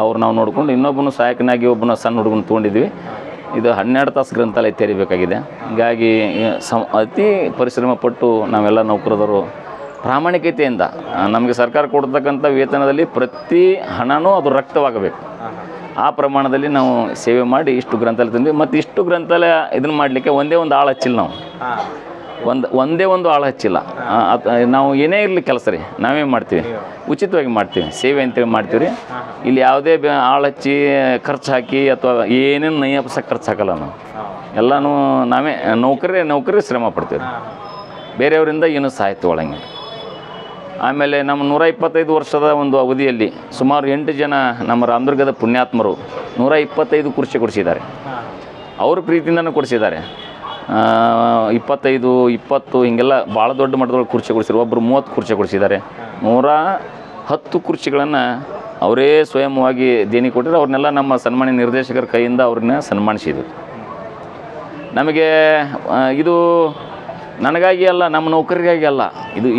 ಅವ್ರು ನಾವು ನೋಡಿಕೊಂಡು, ಇನ್ನೊಬ್ಬನು ಸಹಾಯಕನಾಗಿ ಒಬ್ಬನ ಸಣ್ಣ ಹುಡುಗನ ತೊಗೊಂಡಿದ್ವಿ. ಇದು 12 ತಾಸು ಗ್ರಂಥಾಲಯ ತೆರಿಬೇಕಾಗಿದೆ. ಹೀಗಾಗಿ ಅತಿ ಪರಿಶ್ರಮ ಪಟ್ಟು ನಾವೆಲ್ಲ ನೌಕರದವರು ಪ್ರಾಮಾಣಿಕತೆಯಿಂದ ನಮಗೆ ಸರ್ಕಾರ ಕೊಡ್ತಕ್ಕಂಥ ವೇತನದಲ್ಲಿ ಪ್ರತಿ ಹಣನೂ ಅದು ರಕ್ತವಾಗಬೇಕು. ಆ ಪ್ರಮಾಣದಲ್ಲಿ ನಾವು ಸೇವೆ ಮಾಡಿ ಇಷ್ಟು ಗ್ರಂಥಾಲಯ ತಂದ್ವಿ. ಮತ್ತು ಇಷ್ಟು ಗ್ರಂಥಾಲಯ ಇದನ್ನು ಮಾಡಲಿಕ್ಕೆ ಒಂದೇ ಒಂದು ಆಳು ಹಚ್ಚಿಲ್ಲ. ನಾವು ಒಂದೇ ಒಂದು ಆಳು ಹಚ್ಚಿಲ್ಲ. ನಾವು ಏನೇ ಇರಲಿ ಕೆಲಸ ರೀ, ನಾವೇ ಮಾಡ್ತೀವಿ, ಉಚಿತವಾಗಿ ಮಾಡ್ತೀವಿ, ಸೇವೆ ಅಂತೇಳಿ ಮಾಡ್ತೀವಿ ರೀ. ಇಲ್ಲಿ ಯಾವುದೇ ಆಳು ಹಚ್ಚಿ ಖರ್ಚು ಹಾಕಿ ಅಥವಾ ಏನೇನು ನೈಯಪ್ಸ ಖರ್ಚು ಹಾಕಲ್ಲ. ನಾವು ಎಲ್ಲನೂ ನಾವೇ ನೌಕರಿ ಶ್ರಮ ಪಡ್ತೀವಿ ರೀ. ಬೇರೆಯವರಿಂದ ಏನೂ ಸಹಾಯ ತೊಗೊಳಂಗಿಲ್ಲ. ಆಮೇಲೆ ನಮ್ಮ 125 ವರ್ಷದ ಒಂದು ಅವಧಿಯಲ್ಲಿ ಸುಮಾರು 8 ಜನ ನಮ್ಮ ರಾಮದುರ್ಗದ ಪುಣ್ಯಾತ್ಮರು 125 ಕುರ್ಚಿ ಕೊಡಿಸಿದ್ದಾರೆ. ಅವರು ಪ್ರೀತಿಯಿಂದನೂ ಕೊಡಿಸಿದ್ದಾರೆ. 25, 20 ಹೀಗೆಲ್ಲ ಭಾಳ ದೊಡ್ಡ ಮಟ್ಟದೊಳಗೆ ಕುರ್ಚಿ ಕೊಡಿಸಿದ್ರು. ಒಬ್ಬರು 30 ಕುರ್ಚಿ ಕೊಡಿಸಿದ್ದಾರೆ. 110 ಕುರ್ಚಿಗಳನ್ನು ಅವರೇ ಸ್ವಯಂವಾಗಿ ದೇಣಿ ಕೊಟ್ಟಿದ್ರು. ಅವ್ರನ್ನೆಲ್ಲ ನಮ್ಮ ಸನ್ಮಾನ್ಯ ನಿರ್ದೇಶಕರ ಕೈಯಿಂದ ಅವ್ರನ್ನ ಸನ್ಮಾನಿಸಿದರು. ನಮಗೆ ಇದು ನನಗಾಗಿ ಅಲ್ಲ, ನಮ್ಮ ನೌಕರಿಗಾಗಿ ಅಲ್ಲ,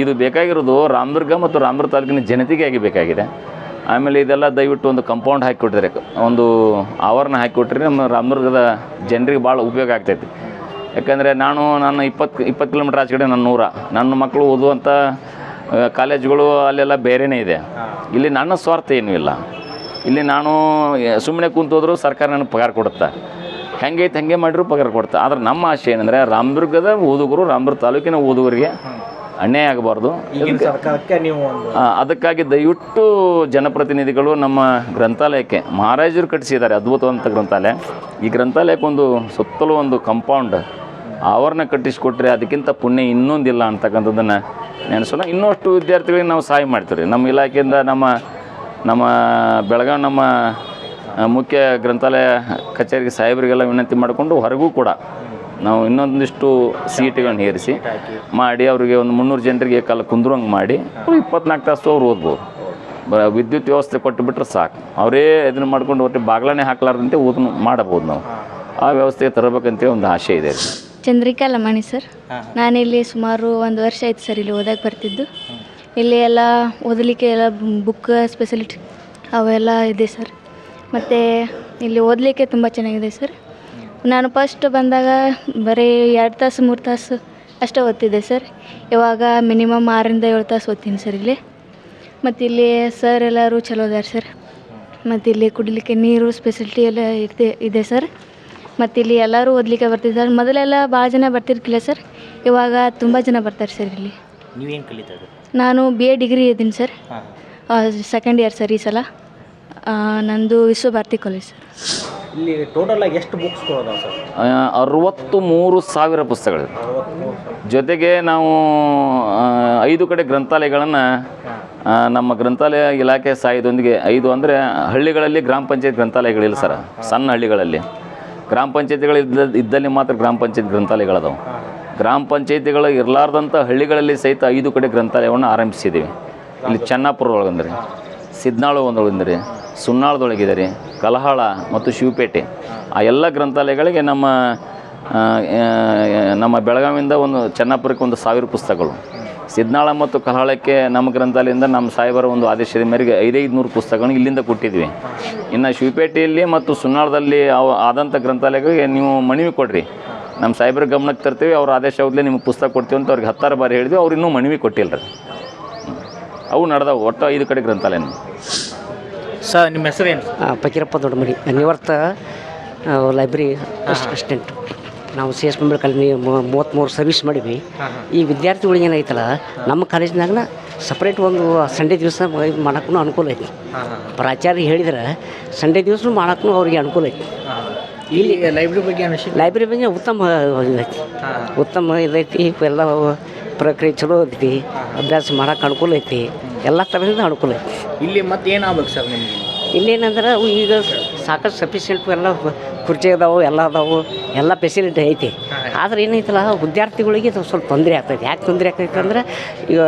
ಇದು ಬೇಕಾಗಿರೋದು ರಾಮದುರ್ಗ ಮತ್ತು ರಾಮದುರ್ಗ ತಾಲೂಕಿನ ಜನತೆಗಾಗಿ ಬೇಕಾಗಿದೆ. ಆಮೇಲೆ ಇದೆಲ್ಲ ದಯವಿಟ್ಟು ಒಂದು ಕಂಪೌಂಡ್ ಹಾಕಿಕೊಟ್ಟಿದ್ದಾರೆ, ಒಂದು ಆವರಣ ಹಾಕಿಕೊಟ್ರೆ ನಮ್ಮ ರಾಮದುರ್ಗದ ಜನರಿಗೆ ಭಾಳ ಉಪಯೋಗ ಆಗ್ತೈತಿ. ಯಾಕಂದರೆ ನಾನು 20 ಕಿಲೋಮೀಟ್ರ್ ಆಚೆ ಕಡೆ ನನ್ನ ಮಕ್ಕಳು ಓದುವಂಥ ಕಾಲೇಜುಗಳು ಅಲ್ಲೆಲ್ಲ ಬೇರೆಯೇ ಇದೆ. ಇಲ್ಲಿ ನನ್ನ ಸ್ವಾರ್ಥ ಏನೂ ಇಲ್ಲ. ಇಲ್ಲಿ ನಾನು ಸುಮ್ಮನೆ ಕೂತೋದ್ರೂ ಸರ್ಕಾರ ನನಗೆ ಪಗಾರ ಕೊಡುತ್ತೆ, ಹೆಂಗೈತೆ ಹಾಗೆ ಮಾಡಿದ್ರು ಪಗಾರ ಕೊಡ್ತಾ. ಆದ್ರೆ ನಮ್ಮ ಆಶೆ ಏನಂದರೆ ರಾಮದುರ್ಗದ ಓದುಗರು, ರಾಮದುರ್ಗ ತಾಲೂಕಿನ ಓದುಗರಿಗೆ ಅನ್ಯಾಯ ಆಗಬಾರ್ದು. ಈಗಿನ ಸರ್ಕಾರಕ್ಕೆ ನೀವು ಒಂದು ಅದಕ್ಕಾಗಿ ದಯವಿಟ್ಟು ಜನಪ್ರತಿನಿಧಿಗಳು ನಮ್ಮ ಗ್ರಂಥಾಲಯಕ್ಕೆ ಮಹಾರಾಜರು ಕಟ್ಟಿಸಿದ್ದಾರೆ ಅದ್ಭುತವಂತ ಗ್ರಂಥಾಲಯ. ಈ ಗ್ರಂಥಾಲಯಕ್ಕೆ ಒಂದು ಸುತ್ತಲೂ ಒಂದು ಕಂಪೌಂಡ್ ಆವರಣ ಕಟ್ಟಿಸಿಕೊಟ್ರೆ ಅದಕ್ಕಿಂತ ಪುಣ್ಯ ಇನ್ನೊಂದಿಲ್ಲ ಅಂತಕ್ಕಂಥದ್ದನ್ನು ನೆನೆಸೋಣ. ಇನ್ನಷ್ಟು ವಿದ್ಯಾರ್ಥಿಗಳಿಗೆ ನಾವು ಸಹಾಯ ಮಾಡ್ತೀವಿ. ನಮ್ಮ ಇಲಾಖೆಯಿಂದ ನಮ್ಮ ಬೆಳಗಾವಿ ನಮ್ಮ ಮುಖ್ಯ ಗ್ರಂಥಾಲಯ ಕಚೇರಿಗೆ ಸಾಹೇಬರಿಗೆಲ್ಲ ವಿನಂತಿ ಮಾಡಿಕೊಂಡು ಹೊರಗೂ ಕೂಡ ನಾವು ಇನ್ನೊಂದಿಷ್ಟು ಸೀಟ್ಗಳನ್ನ ಏರಿಸಿ ಮಾಡಿ ಅವರಿಗೆ ಒಂದು 300 ಜನರಿಗೆ ಕಾಲ ಕುಂದ್ರಂಗೆ ಮಾಡಿ 24 ತಾಸು ಅವ್ರು ಓದ್ಬೋದು. ವಿದ್ಯುತ್ ವ್ಯವಸ್ಥೆ ಕೊಟ್ಟುಬಿಟ್ರೆ ಸಾಕು, ಅವರೇ ಇದನ್ನು ಮಾಡ್ಕೊಂಡು ಒಟ್ಟು ಬಾಗ್ಲನೇ ಹಾಕ್ಲಾರ್ದಂತೆ ಓದನ್ನು ಮಾಡಬೋದು. ನಾವು ಆ ವ್ಯವಸ್ಥೆಗೆ ತರಬೇಕಂತೇಳಿ ಒಂದು ಆಸೆ ಇದೆ. ಚಂದ್ರಿಕಾ ಲಮಾಣಿ ಸರ್. ನಾನಿಲ್ಲಿ ಸುಮಾರು 1 ವರ್ಷ ಆಯ್ತು ಸರ್ ಇಲ್ಲಿ ಓದಕ್ಕೆ ಬರ್ತಿದ್ದು. ಇಲ್ಲಿ ಎಲ್ಲ ಓದಲಿಕ್ಕೆ ಎಲ್ಲ ಬುಕ್ ಸ್ಪೆಷಲಿಟಿ ಅವೆಲ್ಲ ಇದೆ ಸರ್. ಮತ್ತು ಇಲ್ಲಿ ಓದಲಿಕ್ಕೆ ತುಂಬ ಚೆನ್ನಾಗಿದೆ ಸರ್. ನಾನು ಫಸ್ಟ್ ಬಂದಾಗ ಬರೀ 2 ತಾಸು 3 ತಾಸು ಅಷ್ಟೇ ಓದ್ತಿದ್ದೆ ಸರ್. ಇವಾಗ ಮಿನಿಮಮ್ 6ರಿಂದ 7 ತಾಸು ಓದ್ತೀನಿ ಸರ್ ಇಲ್ಲಿ. ಮತ್ತು ಇಲ್ಲಿ ಸರ್ ಎಲ್ಲರೂ ಚಲೋ ಅದಾರ ಸರ್. ಮತ್ತು ಇಲ್ಲಿ ಕುಡಿಲಿಕ್ಕೆ ನೀರು ಸ್ಪೆಷಲಿಟಿ ಎಲ್ಲ ಇದೆ ಸರ್. ಮತ್ತು ಇಲ್ಲಿ ಎಲ್ಲರೂ ಓದಲಿಕ್ಕೆ ಬರ್ತಿದ್ದಾರೆ. ಮೊದಲೆಲ್ಲ ಭಾಳ ಜನ ಬರ್ತಿರ್ಕಿಲ್ಲ ಸರ್, ಇವಾಗ ತುಂಬ ಜನ ಬರ್ತಾರೆ ಸರ್ ಇಲ್ಲಿ. ನೀವೇನು ಕಲಿತಾ ಇದ್ದೀರಿ? ನಾನು BA ಡಿಗ್ರಿ ಇದ್ದೀನಿ ಸರ್, 2nd ಇಯರ್ ಸರ್ ಈ ಸಲ. ನಂದು ವಿಶ್ವಭಾರತಿ ಕಾಲೇಜ್ ಸರ್. ಇಲ್ಲಿ ಟೋಟಲಾಗಿ ಎಷ್ಟು ಬುಕ್ಸ್ಗಳು ಸರ್? 63,000 ಪುಸ್ತಕಗಳಿವೆ. ಜೊತೆಗೆ ನಾವು 5 ಕಡೆ ಗ್ರಂಥಾಲಯಗಳನ್ನು ನಮ್ಮ ಗ್ರಂಥಾಲಯ ಇಲಾಖೆ ಸಹಾಯದೊಂದಿಗೆ 5 ಅಂದರೆ ಹಳ್ಳಿಗಳಲ್ಲಿ ಗ್ರಾಮ ಪಂಚಾಯತ್ ಗ್ರಂಥಾಲಯಗಳಿಲ್ಲ ಸರ್. ಸಣ್ಣ ಹಳ್ಳಿಗಳಲ್ಲಿ ಗ್ರಾಮ ಪಂಚಾಯತಿಗಳು ಇದ್ದಲ್ಲಿ ಮಾತ್ರ ಗ್ರಾಮ ಪಂಚಾಯತ್ ಗ್ರಂಥಾಲಯಗಳದಾವೆ. ಗ್ರಾಮ ಪಂಚಾಯತಿಗಳು ಇರಲಾರ್ದಂಥ ಹಳ್ಳಿಗಳಲ್ಲಿ ಸಹಿತ 5 ಕಡೆ ಗ್ರಂಥಾಲಯವನ್ನು ಆರಂಭಿಸಿದ್ದೀವಿ. ಇಲ್ಲಿ ಚೆನ್ನಾಪುರದೊಳಗಂದ್ರೆ, ಸಿದ್ನಾಳು ಒಂದೊಳಗಂದ್ರೆ, ಸುನ್ನಾಳದೊಳಗಿದೆ ರೀ, ಕಲಹಾಳ ಮತ್ತು ಶಿವಪೇಟೆ. ಆ ಎಲ್ಲ ಗ್ರಂಥಾಲಯಗಳಿಗೆ ನಮ್ಮ ಬೆಳಗಾವಿಯಿಂದ ಒಂದು ಚೆನ್ನಾಪುರಕ್ಕೆ 1,000 ಪುಸ್ತಕಗಳು, ಸಿದ್ನಾಳ ಮತ್ತು ಕಲಹಾಳಕ್ಕೆ ನಮ್ಮ ಗ್ರಂಥಾಲಯದಿಂದ ನಮ್ಮ ಸಾಹೇಬರ ಒಂದು ಆದೇಶದ ಮೇರೆಗೆ 500 ಪುಸ್ತಕಗಳನ್ನು ಇಲ್ಲಿಂದ ಕೊಟ್ಟಿದ್ವಿ. ಇನ್ನು ಶಿವಪೇಟೆಯಲ್ಲಿ ಮತ್ತು ಸುನ್ನಾಳದಲ್ಲಿ ಆದಂಥ ಗ್ರಂಥಾಲಯಗಳಿಗೆ ನೀವು ಮನವಿ ಕೊಡ್ರಿ, ನಮ್ಮ ಸಾಹೇಬರ ಗಮನಕ್ಕೆ ತರ್ತೀವಿ, ಅವ್ರ ಆದೇಶ ಹೋದ್ಲೇ ನಿಮ್ಗೆ ಪುಸ್ತಕ ಕೊಡ್ತೀವಿ ಅಂತ ಅವ್ರಿಗೆ 10 ಬಾರಿ ಹೇಳಿದ್ವಿ. ಅವ್ರು ಇನ್ನೂ ಮನವಿ ಕೊಟ್ಟಿಲ್ಲ ರೀ. ಅವು ನಡೆದವು ಒಟ್ಟು 5 ಕಡೆ ಗ್ರಂಥಾಲಯ. ಸರ್ ನಿಮ್ಮ ಹೆಸರೇನು? ಫಕೀರಪ್ಪ ದೊಡ್ಡಮಡಿ, ನಿವೃತ್ತ ಲೈಬ್ರರಿ ಅಸಿಸ್ಟೆಂಟ್. ನಾವು CS ಮುಂಬೈ ಕಾಲೇಜ್ 33 ಸರ್ವಿಸ್ ಮಾಡೀವಿ. ಈ ವಿದ್ಯಾರ್ಥಿಗಳಿಗೆ ಏನೈತಲ್ಲ, ನಮ್ಮ ಕಾಲೇಜ್ನಾಗ ಸಪ್ರೇಟ್ ಒಂದು ಸಂಡೇ ದಿವಸ ಮಾಡೋಕ್ಕೂ ಅನುಕೂಲ ಐತಿ. ಪ್ರಾಚಾರ್ಯ ಹೇಳಿದ್ರೆ ಸಂಡೇ ದಿವಸ ಮಾಡೋಕ್ಕೂ ಅವ್ರಿಗೆ ಅನುಕೂಲ ಐತಿ. ಇಲ್ಲಿ ಲೈಬ್ರರಿ ಬಗ್ಗೆ ಲೈಬ್ರರಿ ಬಗ್ಗೆ ಉತ್ತಮ ಇದೈತಿ. ಎಲ್ಲ ಪ್ರಕ್ರಿಯೆ ಚಲೋ ಐತಿ, ಅಭ್ಯಾಸ ಮಾಡೋಕೆ ಅನುಕೂಲ ಐತಿ, ಎಲ್ಲ ಥರದಿಂದ ಅನುಕೂಲ ಐತಿ. ಇಲ್ಲಿ ಮತ್ತೆ ಏನಾಗ್ಬೇಕು ಸರ್ ನಿಮಗೆ? ಇಲ್ಲೇನಂದ್ರೆ ಈಗ ಸಾಕಷ್ಟು ಸಫಿಷಿಯೆಂಟ್ ಎಲ್ಲ ಕುರ್ಚಿ ಅದಾವು, ಎಲ್ಲ ಅದಾವು, ಎಲ್ಲ ಫೆಸಿಲಿಟಿ ಐತಿ. ಆದ್ರೆ ಏನೈತಲ್ಲ, ವಿದ್ಯಾರ್ಥಿಗಳಿಗೆ ಸ್ವಲ್ಪ ತೊಂದರೆ ಆಗ್ತೈತಿ. ಯಾಕೆ ತೊಂದರೆ ಆಗ್ತೈತೆ ಅಂದ್ರೆ, ಈಗ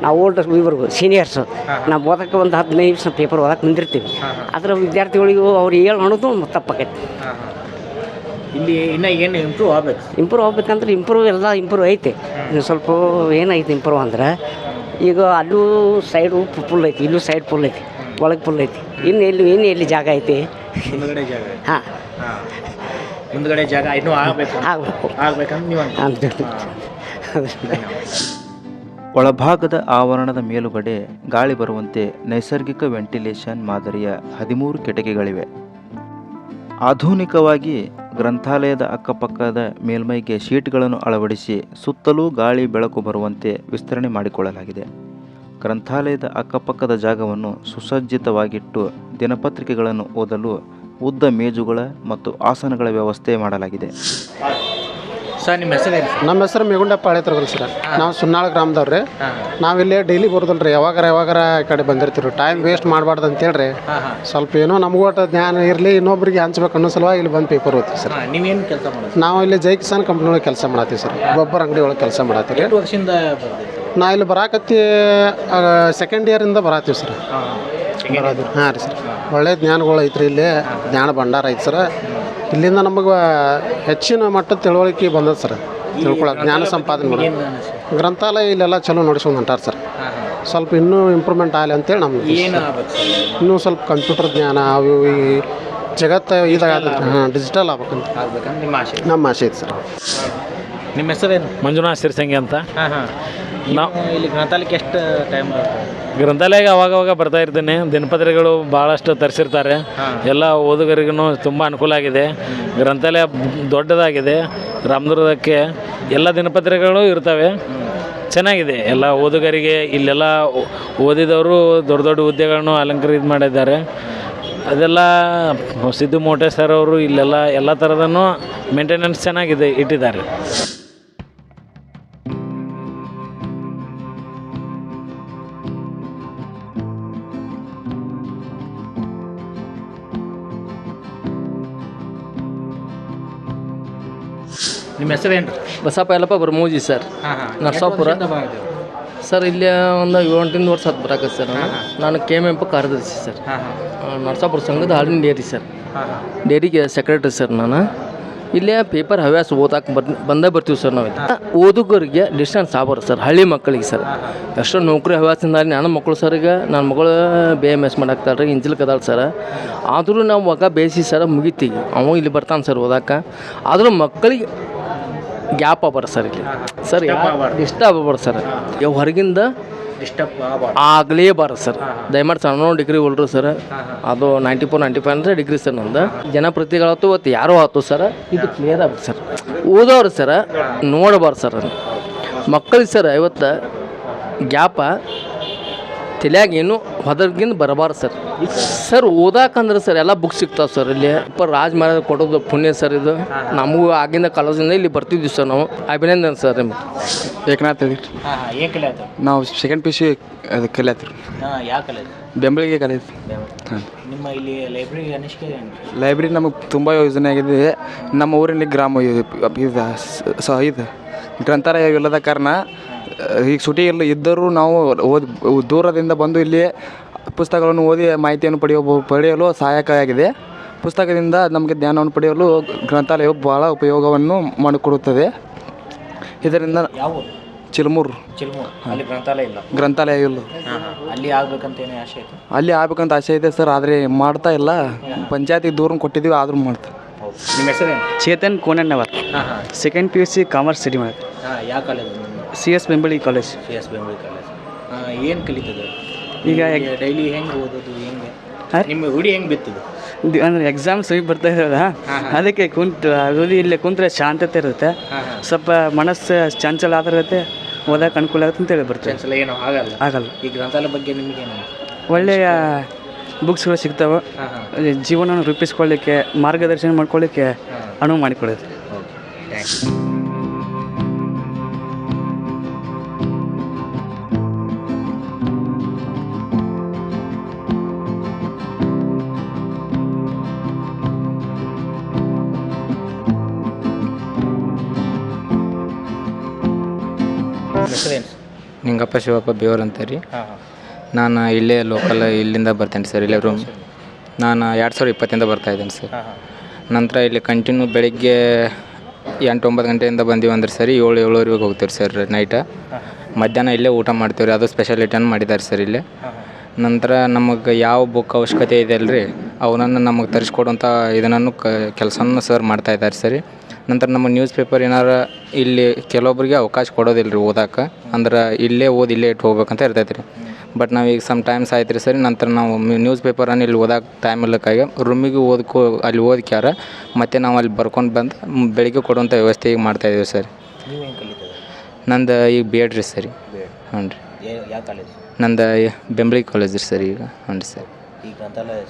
ನಾವು ಓಲ್ಡ್ ಇವರು ಸೀನಿಯರ್ಸು ನಾವು ಓದೋಕ್ಕೆ ಒಂದು 15 ನಿಮಿಷ ಪೇಪರ್ ಓದಕ್ಕೆ ನಿಂದಿರ್ತೀವಿ. ಆದರೆ ವಿದ್ಯಾರ್ಥಿಗಳಿಗೂ ಅವ್ರು ಅನ್ನೋದು ತಪ್ಪಾಗೈತಿ. ಇಲ್ಲಿ ಇನ್ನೂ ಏನು ಇಂಪ್ರೂವ್ ಆಗ್ಬೇಕಂದ್ರೆ ಇಂಪ್ರೂವ್ ಐತಿ. ಇನ್ನು ಸ್ವಲ್ಪ ಏನೈತಿ ಇಂಪ್ರೂವ್ ಅಂದ್ರೆ, ಈಗ ಅಲ್ಲೂ ಸೈಡು ಫುಲ್ ಐತಿ, ಇಲ್ಲೂ ಸೈಡ್ ಫುಲ್ ಐತಿ, ಒಳಗೆ ಫುಲ್ ಐತಿ. ಇನ್ನು ಎಲ್ಲಿ ಜಾಗ ಐತಿ? ಮುಂದ್ಗಡೆ ಜಾಗ. ಹಾಂ, ಮುಂದ್ಗಡೆ ಜಾಗ ಇನ್ನೂ ಆಗ್ಬೇಕಂತ ನೀವು ಒಳಭಾಗದ ಆವರಣದ ಮೇಲುಗಡೆ ಗಾಳಿ ಬರುವಂತೆ ನೈಸರ್ಗಿಕ ವೆಂಟಿಲೇಷನ್ ಮಾದರಿಯ 13 ಕಿಟಕಿಗಳಿವೆ. ಆಧುನಿಕವಾಗಿ ಗ್ರಂಥಾಲಯದ ಅಕ್ಕಪಕ್ಕದ ಮೇಲ್ಮೈಗೆ ಶೀಟ್ಗಳನ್ನು ಅಳವಡಿಸಿ ಸುತ್ತಲೂ ಗಾಳಿ ಬೆಳಕು ಬರುವಂತೆ ವಿಸ್ತರಣೆ ಮಾಡಿಕೊಳ್ಳಲಾಗಿದೆ. ಗ್ರಂಥಾಲಯದ ಅಕ್ಕಪಕ್ಕದ ಜಾಗವನ್ನು ಸುಸಜ್ಜಿತವಾಗಿಟ್ಟು ದಿನಪತ್ರಿಕೆಗಳನ್ನು ಓದಲು ಉದ್ದ ಮೇಜುಗಳ ಮತ್ತು ಆಸನಗಳ ವ್ಯವಸ್ಥೆ ಮಾಡಲಾಗಿದೆ. ಸರ್ ನಿಮ್ಮ ಹೆಸರೇನು? ನಮ್ಮ ಹೆಸರು ಮೇಗುಂಡಪ್ಪ ಹಳೇತ್ರಗಲ್ ಸರ್. ನಾವು ಸುನ್ನಾಳ ಗ್ರಾಮದವ್ರಿ. ನಾವಿಲ್ಲೇ ಡೈಲಿ ಬರೋದಲ್ರಿ, ಯಾವಾಗಾರ ಈ ಕಡೆ ಬಂದಿರ್ತೀವಿ. ಟೈಮ್ ವೇಸ್ಟ್ ಮಾಡಬಾರ್ದು ಅಂತೇಳ್ರಿ, ಸ್ವಲ್ಪ ಏನೋ ನಮಗೂ ಒಟ್ಟು ಜ್ಞಾನ ಇರಲಿ, ಇನ್ನೊಬ್ರಿಗೆ ಹಂಚ್ಬೇಕು ಅನ್ನೋ ಸಲುವಾಗಿ ಇಲ್ಲಿ ಬಂದು ಪೇಪರ್ ಓದ್ತೀವಿ ಸರ್. ನೀವೇನು ಕೆಲಸ ಮಾಡೋದು? ನಾವು ಇಲ್ಲಿ ಜೈ ಕಿಸಾನ್ ಕಂಪ್ನಿ ಒಳಗೆ ಕೆಲಸ ಮಾಡತ್ತೀವಿ ಸರ್. ಗೊಬ್ಬರ ಅಂಗಡಿ ಒಳಗೆ ಕೆಲಸ ಮಾಡತ್ತೀವಿ. ಎಷ್ಟು ವರ್ಷದಿಂದ? ನಾ ಇಲ್ಲಿ ಬರಾಕತ್ತಿ 2nd ಇಯರಿಂದ ಬರತ್ತೀವಿ ಸರ್. ಬರೋದು ಹಾಂ ರೀ ಸರ್. ಒಳ್ಳೆ ಜ್ಞಾನಗಳು ಐತ್ರಿ, ಇಲ್ಲಿ ಜ್ಞಾನ ಭಂಡಾರ ಐತೆ ಸರ್. ಇಲ್ಲಿಂದ ನಮಗೆ ಹೆಚ್ಚಿನ ಮಟ್ಟದ ತಿಳುವಳಿಕೆ ಬಂದದ ಸರ್. ತಿಳ್ಕೊಳಕ್ಕೆ ಜ್ಞಾನ ಸಂಪಾದನೆ ಮಾಡಿ ಗ್ರಂಥಾಲಯ ಇಲ್ಲೆಲ್ಲ ಚಲೋ ನೋಡಿಸ್ಕೊಂಡು ಹೊಂಟಾರ ಸರ್. ಸ್ವಲ್ಪ ಇನ್ನೂ ಇಂಪ್ರೂವ್ಮೆಂಟ್ ಆಗಲಿ ಅಂತೇಳಿ ನಮ್ಗೆ ಇನ್ನೂ ಸ್ವಲ್ಪ ಕಂಪ್ಯೂಟರ್ ಜ್ಞಾನ ಅವು ಈ ಜಗತ್ತು ಇದಾಗತ್ತೆ. ಡಿಜಿಟಲ್ ಆಗ್ಬೇಕಂತ ನಮ್ಮ ಆಸೆ ಐತೆ ಸರ್. ನಿಮ್ಮ ಹೆಸರೇನು? ಮಂಜುನಾಥ್ ಸಿರ್ಸಂಗಿ ಅಂತ. ನಾವು ಇಲ್ಲಿ ಗ್ರಂಥಾಲಯಕ್ಕೆ ಎಷ್ಟು ಟೈಮ್ ಗ್ರಂಥಾಲಯಕ್ಕೆ ಅವಾಗವಾಗ ಬರ್ತಾ ಇರ್ತೀನಿ. ದಿನಪತ್ರಿಕೆಗಳು ಭಾಳಷ್ಟು ತರಿಸಿರ್ತಾರೆ. ಎಲ್ಲ ಓದುಗರಿಗೂ ತುಂಬ ಅನುಕೂಲ ಆಗಿದೆ. ಗ್ರಂಥಾಲಯ ದೊಡ್ಡದಾಗಿದೆ. ರಾಮದುರ್ಗಕ್ಕೆ ಎಲ್ಲ ದಿನಪತ್ರಿಕೆಗಳು ಇರ್ತವೆ. ಚೆನ್ನಾಗಿದೆ. ಎಲ್ಲ ಓದುಗರಿಗೆ ಇಲ್ಲೆಲ್ಲ ಓದಿದವರು ದೊಡ್ಡ ದೊಡ್ಡ ಹುದ್ದೆಗಳನ್ನು ಅಲಂಕೃತ ಮಾಡಿದ್ದಾರೆ. ಅದೆಲ್ಲ ಸಿದ್ದು ಮೋಟೆ ಸರ್ ಅವರು ಇಲ್ಲೆಲ್ಲ ಎಲ್ಲ ಥರದನ್ನು ಮೇಂಟೆನೆನ್ಸ್ ಚೆನ್ನಾಗಿದೆ ಇಟ್ಟಿದ್ದಾರೆ. ನಿಮ್ಮ ಹೆಸರೇನು ರೀ? Basappa Yallappa Barmuji sir, Narasapura sir. ಇಲ್ಲಿ ಒಂದು 7-8 ವರ್ಷ ಹತ್ತು ಬರಾಕತ್ತೆ ಸರ್. ನಾನು KMP ಕಾರ್ಯದರ್ಶಿ ಸರ್, ನರಸಾಪುರ ಸಂಘದ ಹಾಲಿನ ಡೇರಿ ಸರ್, ಡೇರಿಗೆ ಸೆಕ್ರೆಟರಿ ಸರ್. ನಾನು ಇಲ್ಲೇ ಪೇಪರ್ ಹವ್ಯಾಸ ಓದಾಕೆ ಬಂದೇ ಬರ್ತೀವಿ ಸರ್. ನಾವು ಓದುಗರಿಗೆ ಡಿಸ್ಟೆನ್ಸ್ ಆಗ್ಬಾರ್ದು ಸರ್, ಹಳ್ಳಿ ಮಕ್ಕಳಿಗೆ ಸರ್. ಎಷ್ಟೋ ನೌಕರಿ ಹವ್ಯಾಸದಿಂದ ನನ್ನ ಮಕ್ಕಳು ಸರ್, ಈಗ ನನ್ನ ಮಗಳು BMS ಮಾಡಾಕ್ತಾಳ್ರಿ, ಇಂಜಿಲ್ಕ್ ಅದಾಳ ಸರ್. ಆದರೂ ನಾವು ಮಗ ಬೇಯಿಸಿ ಸರ್ ಮುಗಿತೀವಿ, ಅವ ಇಲ್ಲಿ ಬರ್ತಾನೆ ಸರ್ ಓದಾಕ. ಆದರೂ ಮಕ್ಕಳಿಗೆ ಗ್ಯಾಪ್ ಆಗ್ಬಾರ್ದು ಸರ್ ಇಲ್ಲಿ ಸರ್, ಡಿಸ್ಟರ್ಬ್ ಆಗ್ಬಾರ್ದು ಸರ್. ಹೊರಗಿಂದ ಡಿಸ್ಟರ್ಬ್ ಆಗಲೇಬಾರ್ದು ಸರ್. ದಯಮಾಡಿ ಸಣ್ಣ ಡಿಗ್ರಿ ಹೊಲ್ರು ಸರ್, ಅದು 94-95 ಅಂದರೆ ಡಿಗ್ರಿ ಸರ್ ನಂದು. ಜನಪ್ರತಿನಿಧಿಗಳಾಯ್ತು ಇವತ್ತು ಯಾರೋ ಆಯ್ತು ಸರ್, ಇದು ಕ್ಲಿಯರ್ ಆಗ್ಬೇಕು ಸರ್. ಓದೋರು ಸರ್ ನೋಡಬಾರ್ದು ಸರ್. ಮಕ್ಕಳಿಗೆ ಸರ್ ಇವತ್ತು ಗ್ಯಾಪ ತಲೆಯಾಗ ಏನು ಹೊದರ್ಗಿಂದ ಬರಬಾರ್ದು ಸರ್. ಸರ್ ಓದಾಕಂದ್ರೆ ಸರ್ ಎಲ್ಲ ಬುಕ್ ಸಿಗ್ತಾವೆ ಸರ್. ಇಲ್ಲಿ ರಾಜ್ ಮಹಾರಾಜ್ ಕೊಡೋದು ಪುಣ್ಯ ಸರ್. ಇದು ನಮಗೂ ಆಗಿಂದ ಕಾಲೇಜಿಂದ ಇಲ್ಲಿ ಬರ್ತಿದ್ವಿ ಸರ್ ನಾವು. ಅಭಿನಂದನೆ ಸರ್ ನಿಮ್ಗೆ. ಏಕನಾಥ್ ಇದೀರಿ ಏನು ಕಲಿಯಾತ? ನಾವು ಸೆಕೆಂಡ್ PUC ಅದು ಕಲಿಯತ್ತೀವಿ. ಯಾವ ಕಾಲೇಜ್? ಬೆಂಬಲಿಗೆ ಕಲಿಯತ್ತಿ. ನಿಮ್ಮ ಇಲ್ಲಿ ಲೈಬ್ರರಿ ಅನಿಸಿಕೆ ಏನು? ಲೈಬ್ರರಿ ನಮಗೆ ತುಂಬ ಯೋಜನೆ ಆಗಿದೆ. ನಮ್ಮ ಊರಿನಲ್ಲಿ ಗ್ರಾಮ ಇದು ಗ್ರಂಥಾಲಯ ಇಲ್ಲದ ಕಾರಣ ಈಗ ಸುಟಿ ಇದ್ದರೂ ನಾವು ದೂರದಿಂದ ಬಂದು ಇಲ್ಲಿ ಪುಸ್ತಕಗಳನ್ನು ಓದಿ ಮಾಹಿತಿಯನ್ನು ಪಡೆಯಲು ಸಹಾಯಕವಾಗಿದೆ. ಪುಸ್ತಕದಿಂದ ನಮಗೆ ಜ್ಞಾನವನ್ನು ಪಡೆಯಲು ಗ್ರಂಥಾಲಯವು ಭಾಳ ಉಪಯೋಗವನ್ನು ಮಾಡಿಕೊಡುತ್ತದೆ. ಇದರಿಂದ ಯಾವ? ಚಿಲ್ಮೂರು. ಅಲ್ಲಿ ಗ್ರಂಥಾಲಯ ಇಲ್ಲ. ಗ್ರಂಥಾಲಯ ಇಲ್ಲ. ಅಲ್ಲಿ ಆಗ್ಬೇಕಂತ ಏನೋ ಆಸೆ ಐತೆ? ಅಲ್ಲಿ ಆಗ್ಬೇಕಂತ ಆಸೆ ಇದೆ ಸರ್, ಆದರೆ ಮಾಡ್ತಾ ಇಲ್ಲ. ಪಂಚಾಯತಿಗೆ ದೂರ ಕೊಟ್ಟಿದ್ದೀವಿ, ಆದರೂ ಮಾಡ್ತಾ. ನಿಮ್ಮ ಹೆಸರೇನು? Chetan Konannavar, second PUC commerce study ಮಾಡಿದೆ. ಯಾವ college? CS Bembali college. CS Bembali college. ಏನು ಕಲಿತದೆ ಈಗ ಡೈಲಿ ಹೆಂಗೆ ಓದೋದು? ಹೆಂಗೆ ನಿಮ್ಮ ರೂಢಿ ಹೆಂಗೆ ಬಿತ್ತದು? ಅಂದರೆ ಎಕ್ಸಾಮ್ ಸಮೀಪ ಬರ್ತಾ ಇರೋದ, ಅದಕ್ಕೆ ಓದಿ ಇಲ್ಲೇ ಕುಂತ್ರೆ ಶಾಂತತೆ ಇರುತ್ತೆ. ಸ್ವಲ್ಪ ಮನಸ್ಸು ಚಂಚಲ ಆಗಿರುತ್ತೆ, ಓದಕ್ಕೆ ಅನುಕೂಲ ಆಗುತ್ತೆ ಅಂತ ಹೇಳಿ ಬರ್ತೇವೆ. ಚಂಚಲ ಏನೋ ಆಗಲ್ಲ. ಈ ಗ್ರಂಥಾಲಯ ಬಗ್ಗೆ ನಿಮಗೇನು? ಒಳ್ಳೆಯ ಬುಕ್ಸ್ಗಳು ಸಿಗ್ತಾವೆ. ಜೀವನ ರೂಪಿಸ್ಕೊಳ್ಳಿಕ್ಕೆ, ಮಾರ್ಗದರ್ಶನ ಮಾಡ್ಕೊಳ್ಳಿಕ್ಕೆ ಅನುವು ಮಾಡಿಕೊಡುತ್ತೆ. ನಿಂಗಪ್ಪ ಶಿವಪ್ಪ ಬೇವರ್ ಅಂತ ರೀ. ನಾನು ಇಲ್ಲೇ ಲೋಕಲ್ ಇಲ್ಲಿಂದ ಬರ್ತೇನೆ ಸರ್. ಇಲ್ಲೇ ರೂಮ್ ನಾನು 2020 ಬರ್ತಾಯಿದ್ದೇನೆ ಸರ್. ನಂತರ ಇಲ್ಲಿ ಕಂಟಿನ್ಯೂ ಬೆಳಿಗ್ಗೆ 8-9 ಗಂಟೆಯಿಂದ ಬಂದೀವಿ ಅಂದ್ರೆ ಸರಿ 7-7:30 ಹೋಗ್ತೀವಿ ಸರ್ ನೈಟ. ಮಧ್ಯಾಹ್ನ ಇಲ್ಲೇ ಊಟ ಮಾಡ್ತೀವಿ ರೀ, ಅದು ಸ್ಪೆಷಾಲಿಟಿಯನ್ನು ಮಾಡಿದ್ದಾರೆ ಸರ್ ಇಲ್ಲೇ. ನಂತರ ನಮಗೆ ಯಾವ ಬುಕ್ ಅವಶ್ಯಕತೆ ಇದೆ ಅಲ್ರಿ ಅವನನ್ನು ನಮಗೆ ತರಿಸ್ಕೊಡುವಂಥ ಇದನ್ನು ಕೆಲಸವನ್ನು ಸರ್ ಮಾಡ್ತಾಯಿದ್ದಾರೆ ಸರಿ. ನಂತರ ನಮ್ಮ ನ್ಯೂಸ್ ಪೇಪರ್ ಏನಾರು ಇಲ್ಲಿ ಕೆಲವೊಬ್ಬರಿಗೆ ಅವಕಾಶ ಕೊಡೋದಿಲ್ಲ ರೀ ಓದಕ್ಕೆ, ಅಂದ್ರೆ ಇಲ್ಲೇ ಇಲ್ಲೇ ಇಟ್ಟು ಹೋಗ್ಬೇಕಂತ ಇರ್ತೈತೆ ರೀ. ಬಟ್ ನಾವೀಗ ಸಮ್ ಟೈಮ್ಸ್ ಆಯ್ತು ರೀ ಸರಿ. ನಂತರ ನಾವು ನ್ಯೂಸ್ ಪೇಪರನ್ನು ಇಲ್ಲಿ ಓದಕ್ಕೆ ಟೈಮ್ ಇಲ್ಲಕ್ಕಾಗಿ ರೂಮಿಗೆ ಅಲ್ಲಿ ಓದ್ಕ್ಯಾರ ಮತ್ತು ನಾವು ಅಲ್ಲಿ ಬರ್ಕೊಂಡು ಬಂದು ಬೆಳಿಗ್ಗೆ ಕೊಡುವಂಥ ವ್ಯವಸ್ಥೆ ಈಗ ಮಾಡ್ತಾಯಿದ್ದೀವಿ ಸರ್. ನಂದು ಈಗ B.Ed ರೀ ಸರಿ. ಹ್ಞೂ ರೀ. ಯಾವ ಕಾಲೇಜ್? ನಂದು ಬೆಂಬಳಿ ಕಾಲೇಜ್ ರೀ ಸರ್ ಈಗ. ಹ್ಞೂ ರೀ ಸರ್. ಈ ಗ್ರಂಥಾಲಯ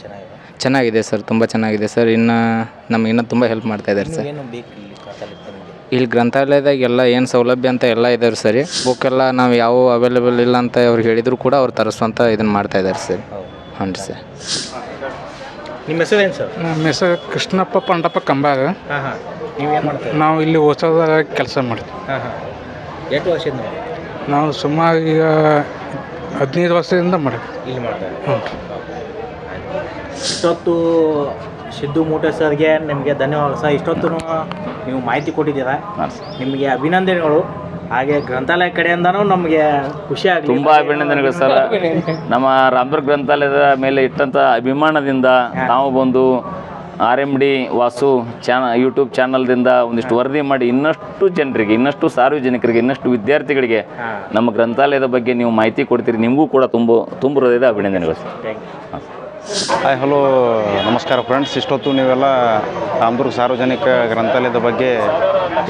ಚೆನ್ನಾಗಿದೆ ಸರ್, ತುಂಬ ಚೆನ್ನಾಗಿದೆ ಸರ್. ಇನ್ನು ನಮ್ಗೆ ಇನ್ನೂ ತುಂಬ ಹೆಲ್ಪ್ ಮಾಡ್ತಾಯಿದ್ದಾರೆ ಸರ್. ಏನು ಬೇಕು ಇಲ್ಲಿ ಗ್ರಂಥಾಲಯಕ್ಕೆ? ಇಲ್ಲಿ ಗ್ರಂಥಾಲಯದಾಗ ಎಲ್ಲ ಏನು ಸೌಲಭ್ಯ ಅಂತ ಎಲ್ಲ ಇದಾವೆ ಸರಿ. ಬುಕ್ ಎಲ್ಲ ನಾವು ಯಾವ ಅವೈಲೇಬಲ್ ಇಲ್ಲ ಅಂತ ಅವ್ರಿಗೆ ಹೇಳಿದ್ರು ಕೂಡ ಅವ್ರು ತರಿಸುವಂಥ ಇದನ್ನು ಮಾಡ್ತಾಯಿದ್ದಾರೆ ಸರ್. ಹ್ಞೂ ರೀ ಸರ್. ನಿಮ್ಮ ಹೆಸರೇನು ಸರ್? ನಮ್ಮ ಹೆಸರು ಕೃಷ್ಣಪ್ಪ ಪಂಡಪ್ಪ ಕಂಬಾಗ. ನೀವೇನು ಮಾಡ್ತೀವಿ? ನಾವು ಇಲ್ಲಿ ಹೊಸದಾಗ ಕೆಲಸ ಮಾಡ್ತೀವಿ. ಎಷ್ಟು ವರ್ಷದಿಂದ? ನಾವು ಸುಮಾರು ಈಗ 15 ವರ್ಷದಿಂದ ಮಾಡ್ತೀವಿ ಇಲ್ಲಿ ಮಾಡ್ತಾರೆ. ಹ್ಞೂ. ಇಷ್ಟೊತ್ತು ಸಿದ್ದು ಮೋಟೆ ಸರ್ಗೆ ನಿಮಗೆ ಧನ್ಯವಾದ ಸರ್. ಇಷ್ಟೊತ್ತು ನೀವು ಮಾಹಿತಿ ಕೊಟ್ಟಿದ್ದೀರಾ, ನಿಮಗೆ ಅಭಿನಂದನೆಗಳು. ಹಾಗೆ ಗ್ರಂಥಾಲಯ ಕಡೆಯಿಂದನೂ ನಮಗೆ ಖುಷಿ ಆಗಲಿ. ತುಂಬ ಅಭಿನಂದನೆಗಳು ಸರ್. ನಮ್ಮ ರಾಮದುರ್ಗ ಗ್ರಂಥಾಲಯದ ಮೇಲೆ ಇಟ್ಟಂಥ ಅಭಿಮಾನದಿಂದ ನಾವು ಬಂದು RMD ವಾಸು ಯೂಟ್ಯೂಬ್ ಚಾನಲ್ದಿಂದ ಒಂದಿಷ್ಟು ವರದಿ ಮಾಡಿ ಇನ್ನಷ್ಟು ಜನರಿಗೆ, ಇನ್ನಷ್ಟು ಸಾರ್ವಜನಿಕರಿಗೆ, ಇನ್ನಷ್ಟು ವಿದ್ಯಾರ್ಥಿಗಳಿಗೆ ನಮ್ಮ ಗ್ರಂಥಾಲಯದ ಬಗ್ಗೆ ನೀವು ಮಾಹಿತಿ ಕೊಡ್ತೀರಿ. ನಿಮಗೂ ಕೂಡ ತುಂಬ ಹೃದಯದ ಅಭಿನಂದನೆಗಳು ಸರ್. ಹಾಯ್ ಹಲೋ ನಮಸ್ಕಾರ ಫ್ರೆಂಡ್ಸ್. ಇಷ್ಟೊತ್ತು ನೀವೆಲ್ಲ ರಾಮದುರ್ಗ ಸಾರ್ವಜನಿಕ ಗ್ರಂಥಾಲಯದ ಬಗ್ಗೆ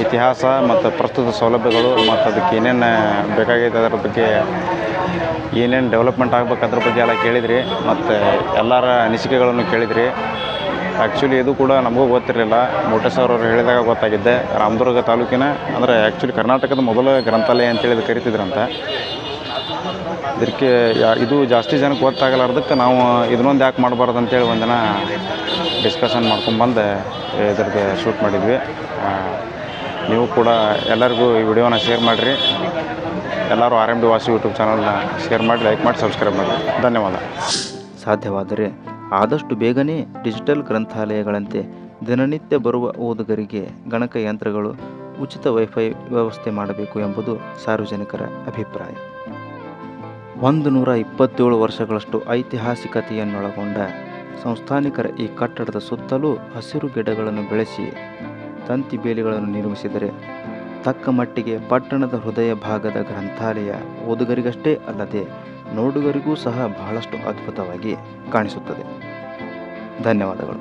ಇತಿಹಾಸ ಮತ್ತು ಪ್ರಸ್ತುತ ಸೌಲಭ್ಯಗಳು ಮತ್ತು ಅದಕ್ಕೆ ಏನೇನು ಬೇಕಾಗಿದೆ ಅದರ ಬಗ್ಗೆ ಏನೇನು ಡೆವಲಪ್ಮೆಂಟ್ ಆಗ್ಬೇಕು ಅದ್ರ ಬಗ್ಗೆ ಎಲ್ಲ ಕೇಳಿದ್ರಿ ಮತ್ತು ಎಲ್ಲರ ಅನಿಸಿಕೆಗಳನ್ನು ಕೇಳಿದ್ರಿ. ಆ್ಯಕ್ಚುಲಿ ಇದು ಕೂಡ ನಮಗೂ ಗೊತ್ತಿರಲಿಲ್ಲ. ಮೋಟೇಶ್ ಅವರು ಹೇಳಿದಾಗ ಗೊತ್ತಾಗಿದ್ದೆ. ರಾಮದುರ್ಗ ತಾಲೂಕಿನ ಅಂದರೆ ಆ್ಯಕ್ಚುಲಿ ಕರ್ನಾಟಕದ ಮೊದಲ ಗ್ರಂಥಾಲಯ ಅಂತೇಳಿ ಕರಿತಿದ್ರಂತ. ಇದಕ್ಕೆ ಇದು ಜಾಸ್ತಿ ಜನಕ್ಕೆ ಗೊತ್ತಾಗಲಾರ್ದಕ್ಕೆ ನಾವು ಇದನ್ನೊಂದು ಯಾಕೆ ಮಾಡಬಾರ್ದು ಅಂತೇಳಿ ಒಂದಿನ ಡಿಸ್ಕಷನ್ ಮಾಡ್ಕೊಂಡ್ಬಂದು ಇದ್ರದ್ದು ಶೂಟ್ ಮಾಡಿದ್ವಿ. ನೀವು ಕೂಡ ಎಲ್ಲರಿಗೂ ಈ ವಿಡಿಯೋನ ಶೇರ್ ಮಾಡಿರಿ. ಎಲ್ಲರೂ RMD ವಾಸು ಯೂಟ್ಯೂಬ್ ಚಾನಲ್ನ ಶೇರ್ ಮಾಡಿ, ಲೈಕ್ ಮಾಡಿ, ಸಬ್ಸ್ಕ್ರೈಬ್ ಮಾಡಿ. ಧನ್ಯವಾದ. ಸಾಧ್ಯವಾದರೆ ಆದಷ್ಟು ಬೇಗನೆ ಡಿಜಿಟಲ್ ಗ್ರಂಥಾಲಯಗಳಂತೆ ದಿನನಿತ್ಯ ಬರುವ ಓದುಗರಿಗೆ ಗಣಕಯಂತ್ರಗಳು, ಉಚಿತ ವೈಫೈ ವ್ಯವಸ್ಥೆ ಮಾಡಬೇಕು ಎಂಬುದು ಸಾರ್ವಜನಿಕರ ಅಭಿಪ್ರಾಯ. 127 ವರ್ಷಗಳಷ್ಟು ಐತಿಹಾಸಿಕತೆಯನ್ನೊಳಗೊಂಡ ಸಂಸ್ಥಾನಿಕರ ಈ ಕಟ್ಟಡದ ಸುತ್ತಲೂ ಹಸಿರು ಗಿಡಗಳನ್ನು ಬೆಳೆಸಿ ತಂತಿ ಬೇಲಿಗಳನ್ನು ನಿರ್ಮಿಸಿದರೆ ತಕ್ಕ ಮಟ್ಟಿಗೆ ಪಟ್ಟಣದ ಹೃದಯ ಭಾಗದ ಗ್ರಂಥಾಲಯ ಓದುಗರಿಗಷ್ಟೇ ಅಲ್ಲದೆ ನೋಡುಗರಿಗೂ ಸಹ ಬಹಳಷ್ಟು ಅದ್ಭುತವಾಗಿ ಕಾಣಿಸುತ್ತದೆ. ಧನ್ಯವಾದಗಳು.